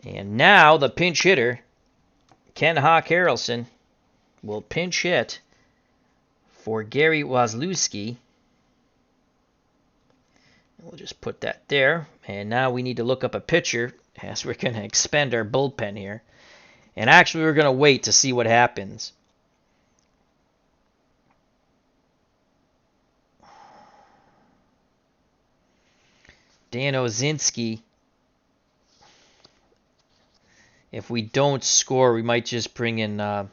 And now the pinch hitter, Ken Hawk Harrelson, will pinch hit for Gary Wazlewski. We'll just put that there. And now we need to look up a pitcher as we're going to expend our bullpen here. And actually, we're going to wait to see what happens. Dan Ozinski. If we don't score, we might just bring in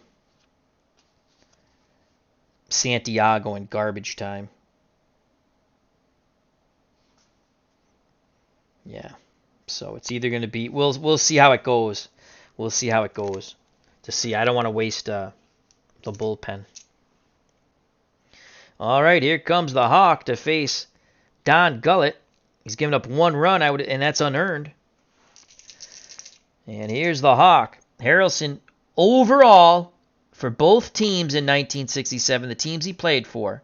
Santiago in garbage time. Yeah. So it's either going to be... We'll see how it goes. We'll see how it goes. I don't want to waste the bullpen. All right, here comes the Hawk to face Don Gullett. He's given up 1 run, and that's unearned. And here's the Hawk. Harrelson, overall, for both teams in 1967, the teams he played for,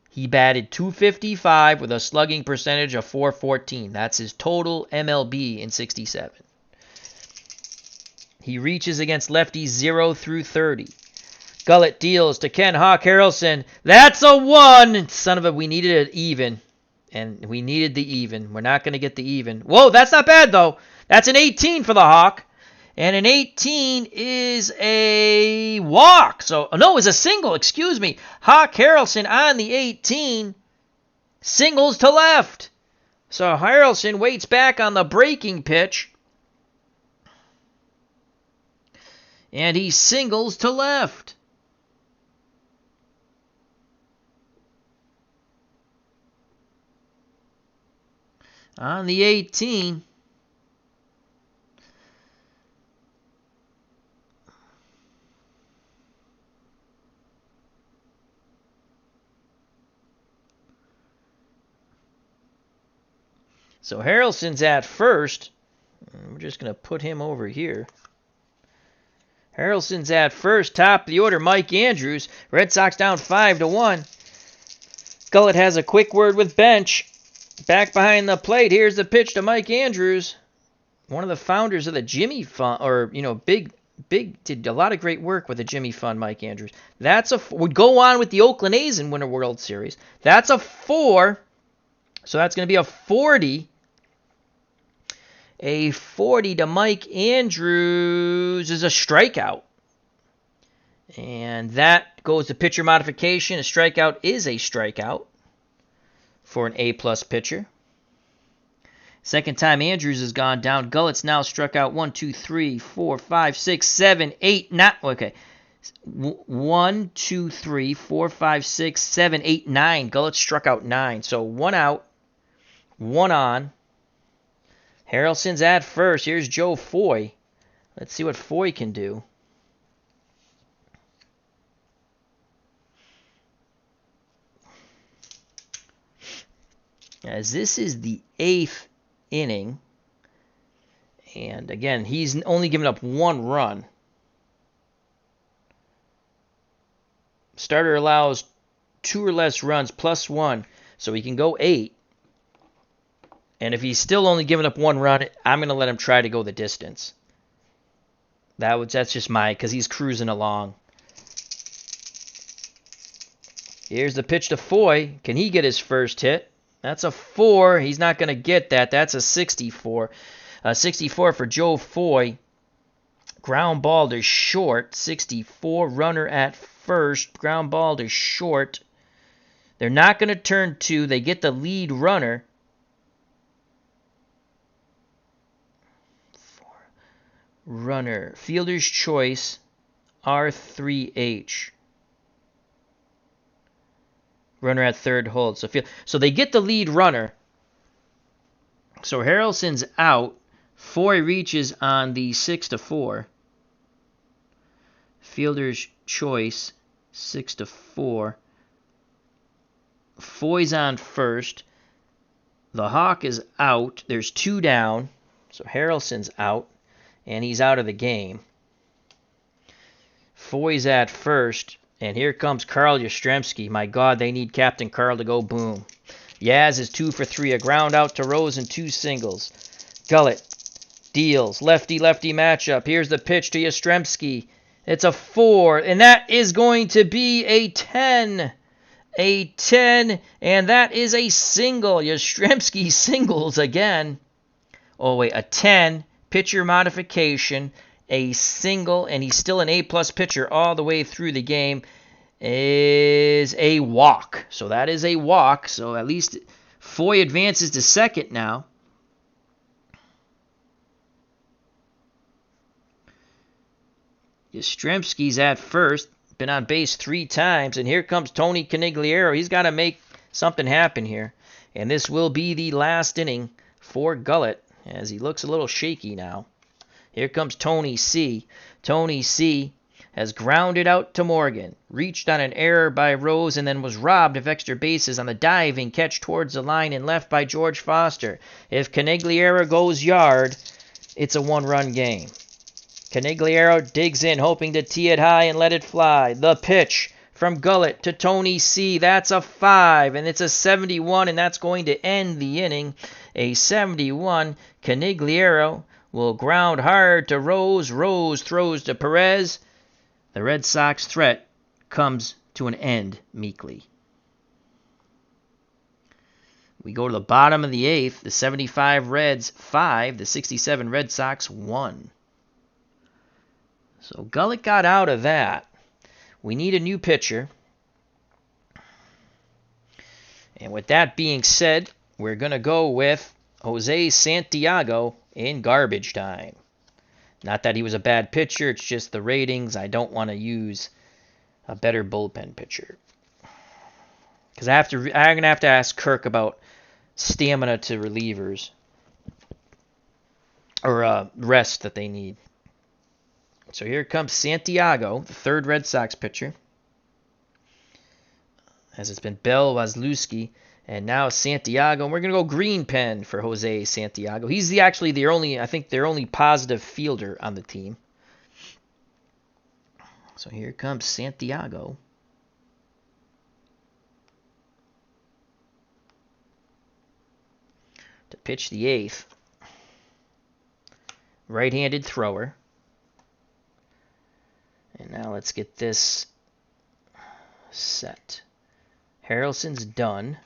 he batted .255 with a slugging percentage of .414. That's his total MLB in 67. He reaches against lefties 0 through 30. Gullett deals to Ken Hawk Harrelson. That's a 1! Son of a, we needed an even. And we needed the even. We're not going to get the even. Whoa, that's not bad, though. That's an 18 for the Hawk. And an 18 is a walk. So, no, it's a single. Excuse me. Hawk Harrelson on the 18. Singles to left. So Harrelson waits back on the breaking pitch. And he singles to left. On the 18. So Harrelson's at first. We're just going to put him over here. Harrelson's at first, top of the order, Mike Andrews. Red Sox down 5-1. Gullett has a quick word with bench. Back behind the plate, here's the pitch to Mike Andrews. One of the founders of the Jimmy Fund, big, did a lot of great work with the Jimmy Fund, Mike Andrews. Would go on with the Oakland A's and win a World Series. That's a 4. So that's going to be a 40. A 40 to Mike Andrews is a strikeout. And that goes to pitcher modification. A strikeout is a strikeout for an A-plus pitcher. Second time Andrews has gone down. Gullett's now struck out 1, 2, 3, 4, 5, 6, 7, 8, 9. Okay. 1, 2, 3, 4, 5, 6, 7, 8, 9. Gullett struck out 9. So 1 out, 1 on. Harrelson's at first. Here's Joe Foy. Let's see what Foy can do. As this is the 8th inning. And again, he's only given up 1 run. Starter allows 2 or less runs plus 1. So he can go 8. And if he's still only giving up 1 run, I'm going to let him try to go the distance. That's just because he's cruising along. Here's the pitch to Foy. Can he get his first hit? That's a 4. He's not going to get that. That's a 64. 64 for Joe Foy. Ground ball to short. 64. Runner at first. Ground ball to short. They're not going to turn 2. They get the lead runner. 4. runner. Fielder's choice, R3H. Runner at third holds. So they get the lead runner. So Harrelson's out. Foy reaches on the 6-4. Fielder's choice, 6-4. Foy's on first. The Hawk is out. There's 2 down. So Harrelson's out. And he's out of the game. Foy's at first. And here comes Carl Yastrzemski. My God, they need Captain Carl to go boom. Yaz is 2 for 3. A ground out to Rose and 2 singles. Gullett deals. Lefty-lefty matchup. Here's the pitch to Yastrzemski. It's a 4. And that is going to be a 10. A 10. And that is a single. Yastrzemski singles again. Oh, wait. A 10. Pitcher modification. A single, and he's still an A-plus pitcher all the way through the game, is a walk. So that is a walk. So at least Foy advances to second now. Yastrzemski's at first. Been on base 3 times, and here comes Tony Conigliaro. He's got to make something happen here. And this will be the last inning for Gullett, as he looks a little shaky now. Here comes Tony C. Tony C. has grounded out to Morgan, reached on an error by Rose, and then was robbed of extra bases on the diving catch towards the line and left by George Foster. If Conigliaro goes yard, it's a 1-run game. Conigliaro digs in, hoping to tee it high and let it fly. The pitch from Gullett to Tony C. That's a 5, and it's a 71, and that's going to end the inning. A 71. Conigliaro will ground hard to Rose. Rose throws to Perez. The Red Sox threat comes to an end meekly. We go to the bottom of the 8th. The 75 Reds 5. The 67 Red Sox 1. So Gullett got out of that. We need a new pitcher. And with that being said, we're going to go with Jose Santiago in garbage time. Not that he was a bad pitcher, it's just the ratings. I don't want to use a better bullpen pitcher. Because I'm going to have to ask Kirk about stamina to relievers. Or rest that they need. So here comes Santiago, the 3rd Red Sox pitcher. As it's been Bell, Wazlewski, and now Santiago. And we're going to go green pen for Jose Santiago. He's actually their only positive fielder on the team. So here comes Santiago. To pitch the 8th. Right-handed thrower. And now let's get this set. Harrelson's done.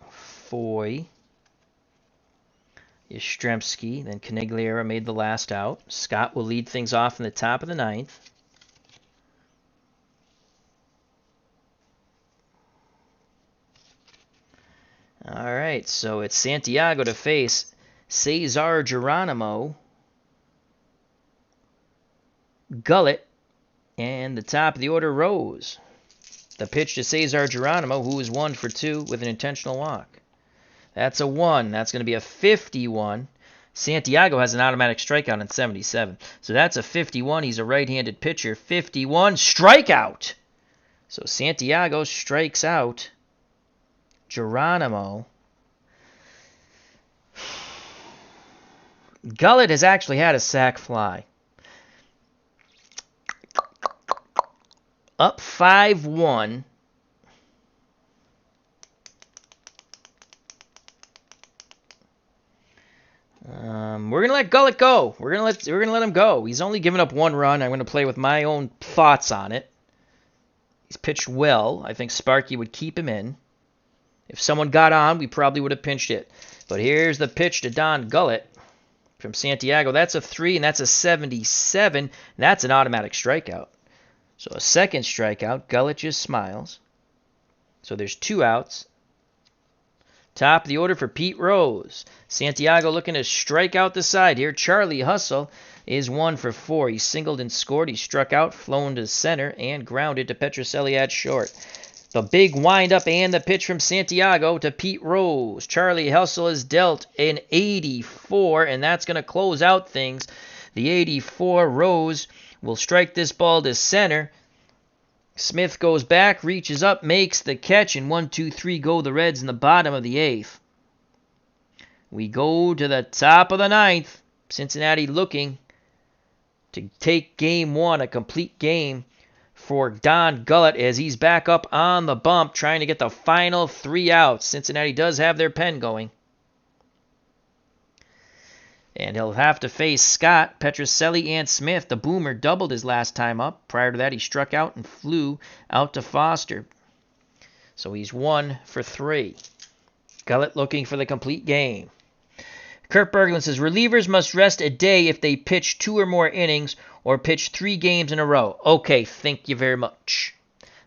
Foy. Yastrzemski. Then Conigliaro made the last out. Scott will lead things off in the top of the 9th. All right, so it's Santiago to face Cesar Geronimo, Gullett, and the top of the order, Rose. The pitch to Cesar Geronimo, who is 1 for 2 with an intentional walk. That's a 1. That's going to be a 51. Santiago has an automatic strikeout in 77. So that's a 51. He's a right-handed pitcher. 51. Strikeout. So Santiago strikes out Geronimo. Gullett has actually had a sac fly. Up 5-1. We're gonna let Gullett go. We're gonna let him go. He's only given up 1 run. I'm gonna play with my own thoughts on it. He's pitched well. I think Sparky would keep him in. If someone got on, we probably would have pinched it. But here's the pitch to Don Gullett from Santiago. That's a 3, and that's a 77. And that's an automatic strikeout. So a second strikeout. Gullett just smiles. So there's 2 outs. Top of the order for Pete Rose. Santiago looking to strike out the side here. Charlie Hustle is 1 for 4. He singled and scored. He struck out, flown to center, and grounded to Petrocelli at short. The big windup and the pitch from Santiago to Pete Rose. Charlie Hustle is dealt an 84, and that's going to close out things. The 84, Rose will strike this ball to center. Smith goes back, reaches up, makes the catch, and 1, 2, 3 go the Reds in the bottom of the 8th. We go to the top of the 9th. Cincinnati looking to take game 1, a complete game for Don Gullett as he's back up on the bump trying to get the final 3 outs. Cincinnati does have their pen going. And he'll have to face Scott, Petrocelli, and Smith. The Boomer doubled his last time up. Prior to that, he struck out and flew out to Foster. So he's 1 for 3. Gullett looking for the complete game. Kurt Berglund says, relievers must rest a day if they pitch 2 or more innings or pitch 3 games in a row. Okay, thank you very much.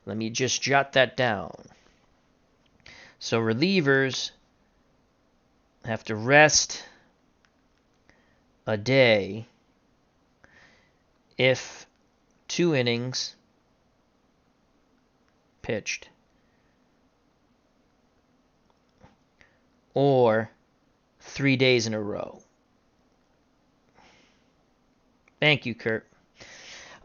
Let me just jot that down. So relievers have to rest a day if 2 innings pitched or 3 days in a row. Thank you, Kurt.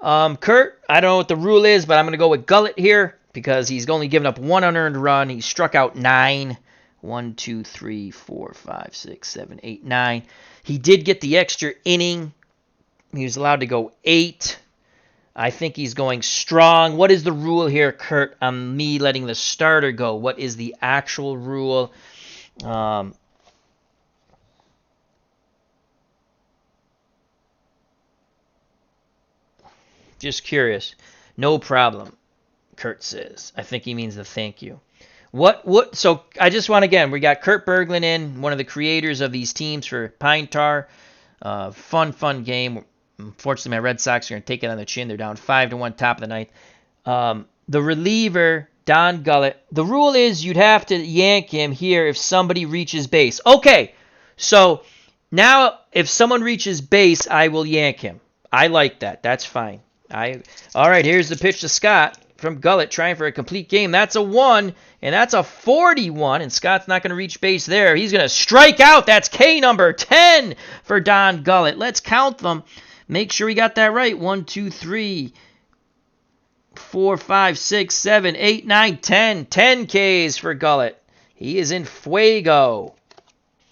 Kurt, I don't know what the rule is, but I'm going to go with Gullett here because he's only given up 1 unearned run. He struck out 9. 1, 2, 3, 4, 5, 6, 7, 8, 9. He did get the extra inning. He was allowed to go 8. I think he's going strong. What is the rule here, Kurt, on me letting the starter go? What is the actual rule? Just curious. No problem, Kurt says. I think he means the thank you. So I just want, again, we got Kurt Berglund in, one of the creators of these teams for Pine Tar. Fun game. Unfortunately, my Red Sox are going to take it on the chin. They're down 5-1, top of the 9th. The reliever, Don Gullett, the rule is you'd have to yank him here if somebody reaches base. Okay, so now if someone reaches base, I will yank him. I like that. That's fine. All right, here's the pitch to Scott from Gullett, trying for a complete game. That's a 1, and that's a 41, and Scott's not going to reach base there. He's going to strike out. That's K number 10 for Don Gullett. Let's count them. Make sure we got that right. 1, 2, 3, 4, 5, 6, 7, 8, 9, 10. 10 Ks for Gullett. He is in fuego.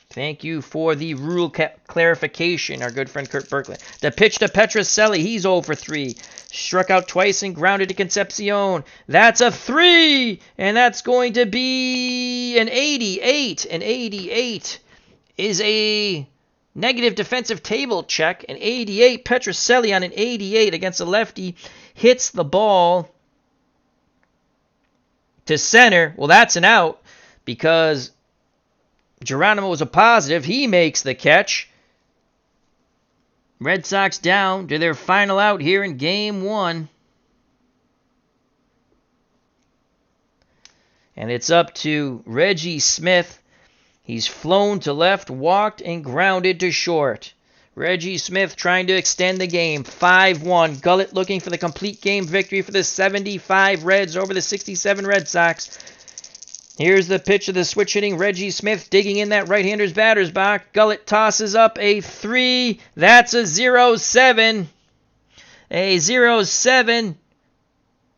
Thank you for the rule clarification, our good friend Kurt Berglund. The pitch to Petrocelli. He's 0 for 3. Struck out twice and grounded to Concepcion. That's a 3, and that's going to be an 88. An 88 is a negative defensive table check. An 88, Petrocelli on an 88 against a lefty hits the ball to center. Well, that's an out because Geronimo was a positive. He makes the catch. Red Sox down to their final out here in Game 1. And it's up to Reggie Smith. He's flown to left, walked, and grounded to short. Reggie Smith trying to extend the game. 5-1. Gullett looking for the complete game victory for the 75 Reds over the 67 Red Sox. Here's the pitch of the switch hitting Reggie Smith digging in that right-hander's batter's box. Gullett tosses up a 3. That's a 0-7. A 0-7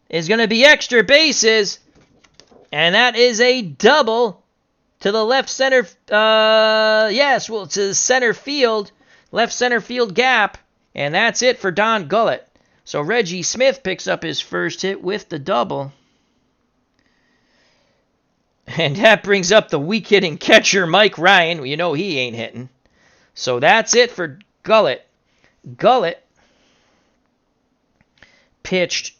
is going to be extra bases. And that is a double to the left center. To center field. Left center field gap. And that's it for Don Gullett. So Reggie Smith picks up his first hit with the double. And that brings up the weak-hitting catcher, Mike Ryan. You know he ain't hitting. So that's it for Gullett. Gullett pitched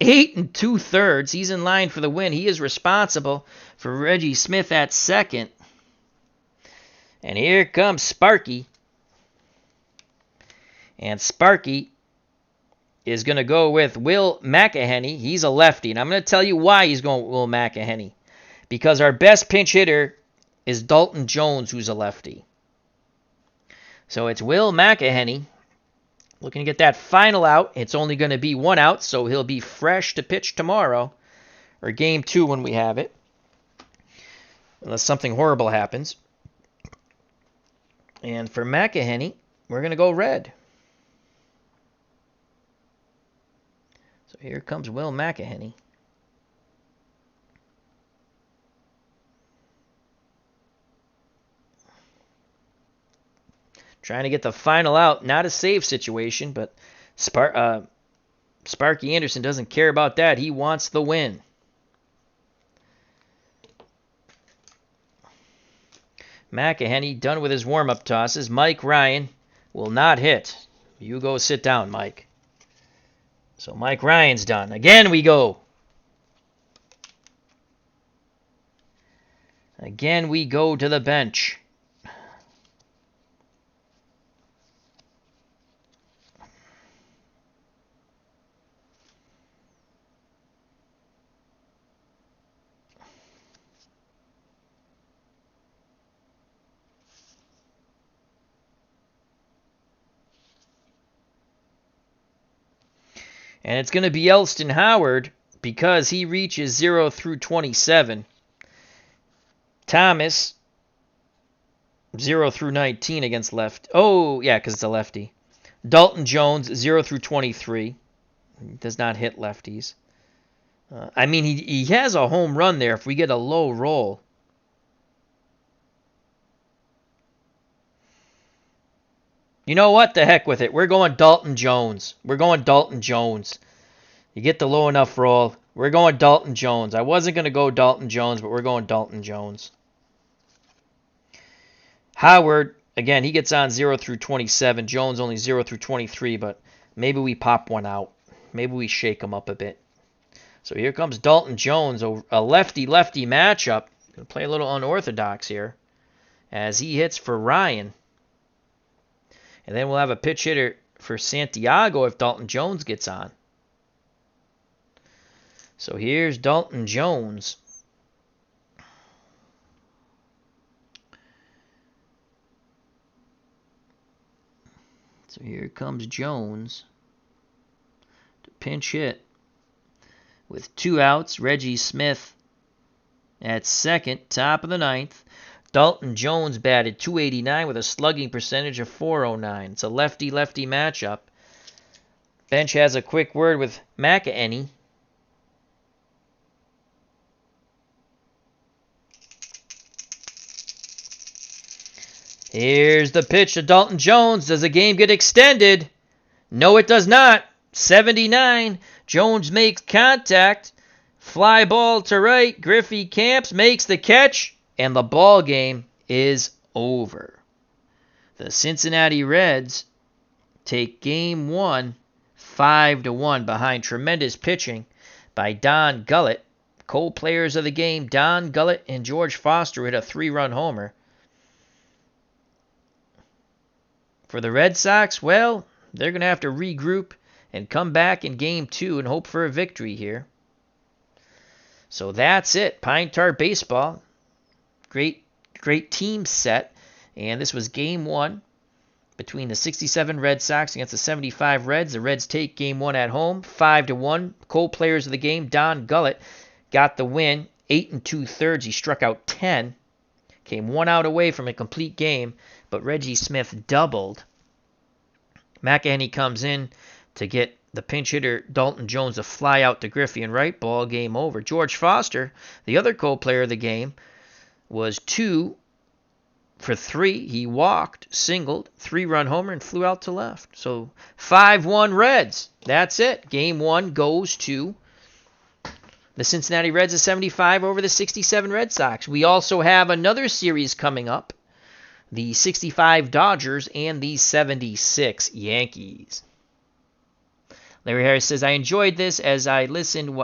8 2/3. He's in line for the win. He is responsible for Reggie Smith at second. And here comes Sparky. And Sparky is going to go with Will McEnany. He's a lefty, and I'm going to tell you why he's going with Will McEnany. because our best pinch hitter is Dalton Jones, who's a lefty. So it's Will McEnany looking to get that final out. It's only going to be 1 out, so he'll be fresh to pitch tomorrow, or game 2 when we have it, unless something horrible happens. And for McEnany, we're going to go red. So here comes Will McEnany. Trying to get the final out. Not a save situation, but Sparky Anderson doesn't care about that. He wants the win. McEnany done with his warm-up tosses. Mike Ryan will not hit. You go sit down, Mike. So Mike Ryan's done. Again we go. Again we go to the bench. And it's going to be Elston Howard because he reaches 0 through 27. Thomas, 0 through 19 against left. Oh, yeah, because it's a lefty. Dalton Jones, 0 through 23. He does not hit lefties. I mean, he has a home run there if we get a low roll. You know what? The heck with it. We're going Dalton Jones. We're going Dalton Jones. You get the low enough roll. We're going Dalton Jones. I wasn't going to go Dalton Jones, but we're going Dalton Jones. Howard, again, he gets on 0 through 27. Jones only 0 through 23, but maybe we pop one out. Maybe we shake him up a bit. So here comes Dalton Jones, a lefty-lefty matchup. Going to play a little unorthodox here as he hits for Ryan. And then we'll have a pitch hitter for Santiago if Dalton Jones gets on. So here's Dalton Jones. So here comes Jones to pinch hit. With 2 outs, Reggie Smith at second, top of the 9th. Dalton Jones batted .289 with a slugging percentage of .409. It's a lefty-lefty matchup. Bench has a quick word with McEnany. Here's the pitch to Dalton Jones. Does the game get extended? No, it does not. 79. Jones makes contact. Fly ball to right. Griffey Camps makes the catch. And the ball game is over. The Cincinnati Reds take game 1 5-1 behind tremendous pitching by Don Gullett. Co-players of the game, Don Gullett and George Foster hit a 3-run homer. For the Red Sox, well, they're going to have to regroup and come back in game 2 and hope for a victory here. So that's it. Pine Tar Baseball. Great team set. And this was game 1 between the 67 Red Sox against the 75 Reds. The Reds take game 1 at home, 5-1. Co-players of the game, Don Gullett got the win, 8 2/3. He struck out 10. Came 1 out away from a complete game, but Reggie Smith doubled. McEnany comes in to get the pinch hitter Dalton Jones to fly out to Griffey and right. Ball game over. George Foster, the other co-player of the game, was 2 for 3. He walked, singled, 3-run homer, and flew out to left. So 5-1 Reds. That's it. Game 1 goes to the Cincinnati Reds of 75 over the 67 Red Sox. We also have another series coming up. The 65 Dodgers and the 76 Yankees. Larry Harris says, I enjoyed this as I listened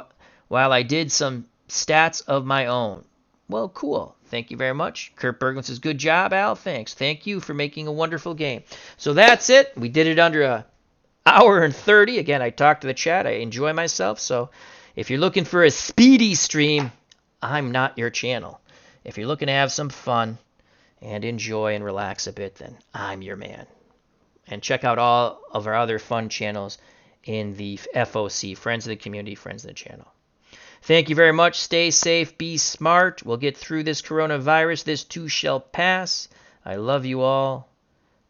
while I did some stats of my own. Well, cool. Thank you very much. Kurt Berglund says, good job, Al. Thanks. Thank you for making a wonderful game. So that's it. We did it under an hour and 30. Again, I talked to the chat. I enjoy myself. So if you're looking for a speedy stream, I'm not your channel. If you're looking to have some fun and enjoy and relax a bit, then I'm your man. And check out all of our other fun channels in the FOC, Friends of the Community, Friends of the Channel. Thank you very much. Stay safe. Be smart. We'll get through this coronavirus. This too shall pass. I love you all.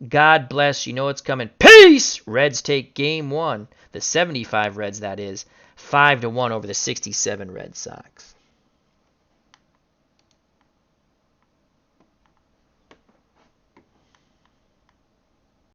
God bless. You know it's coming. Peace! Reds take game 1. The 75 Reds, that is. 5-1 over the 67 Red Sox.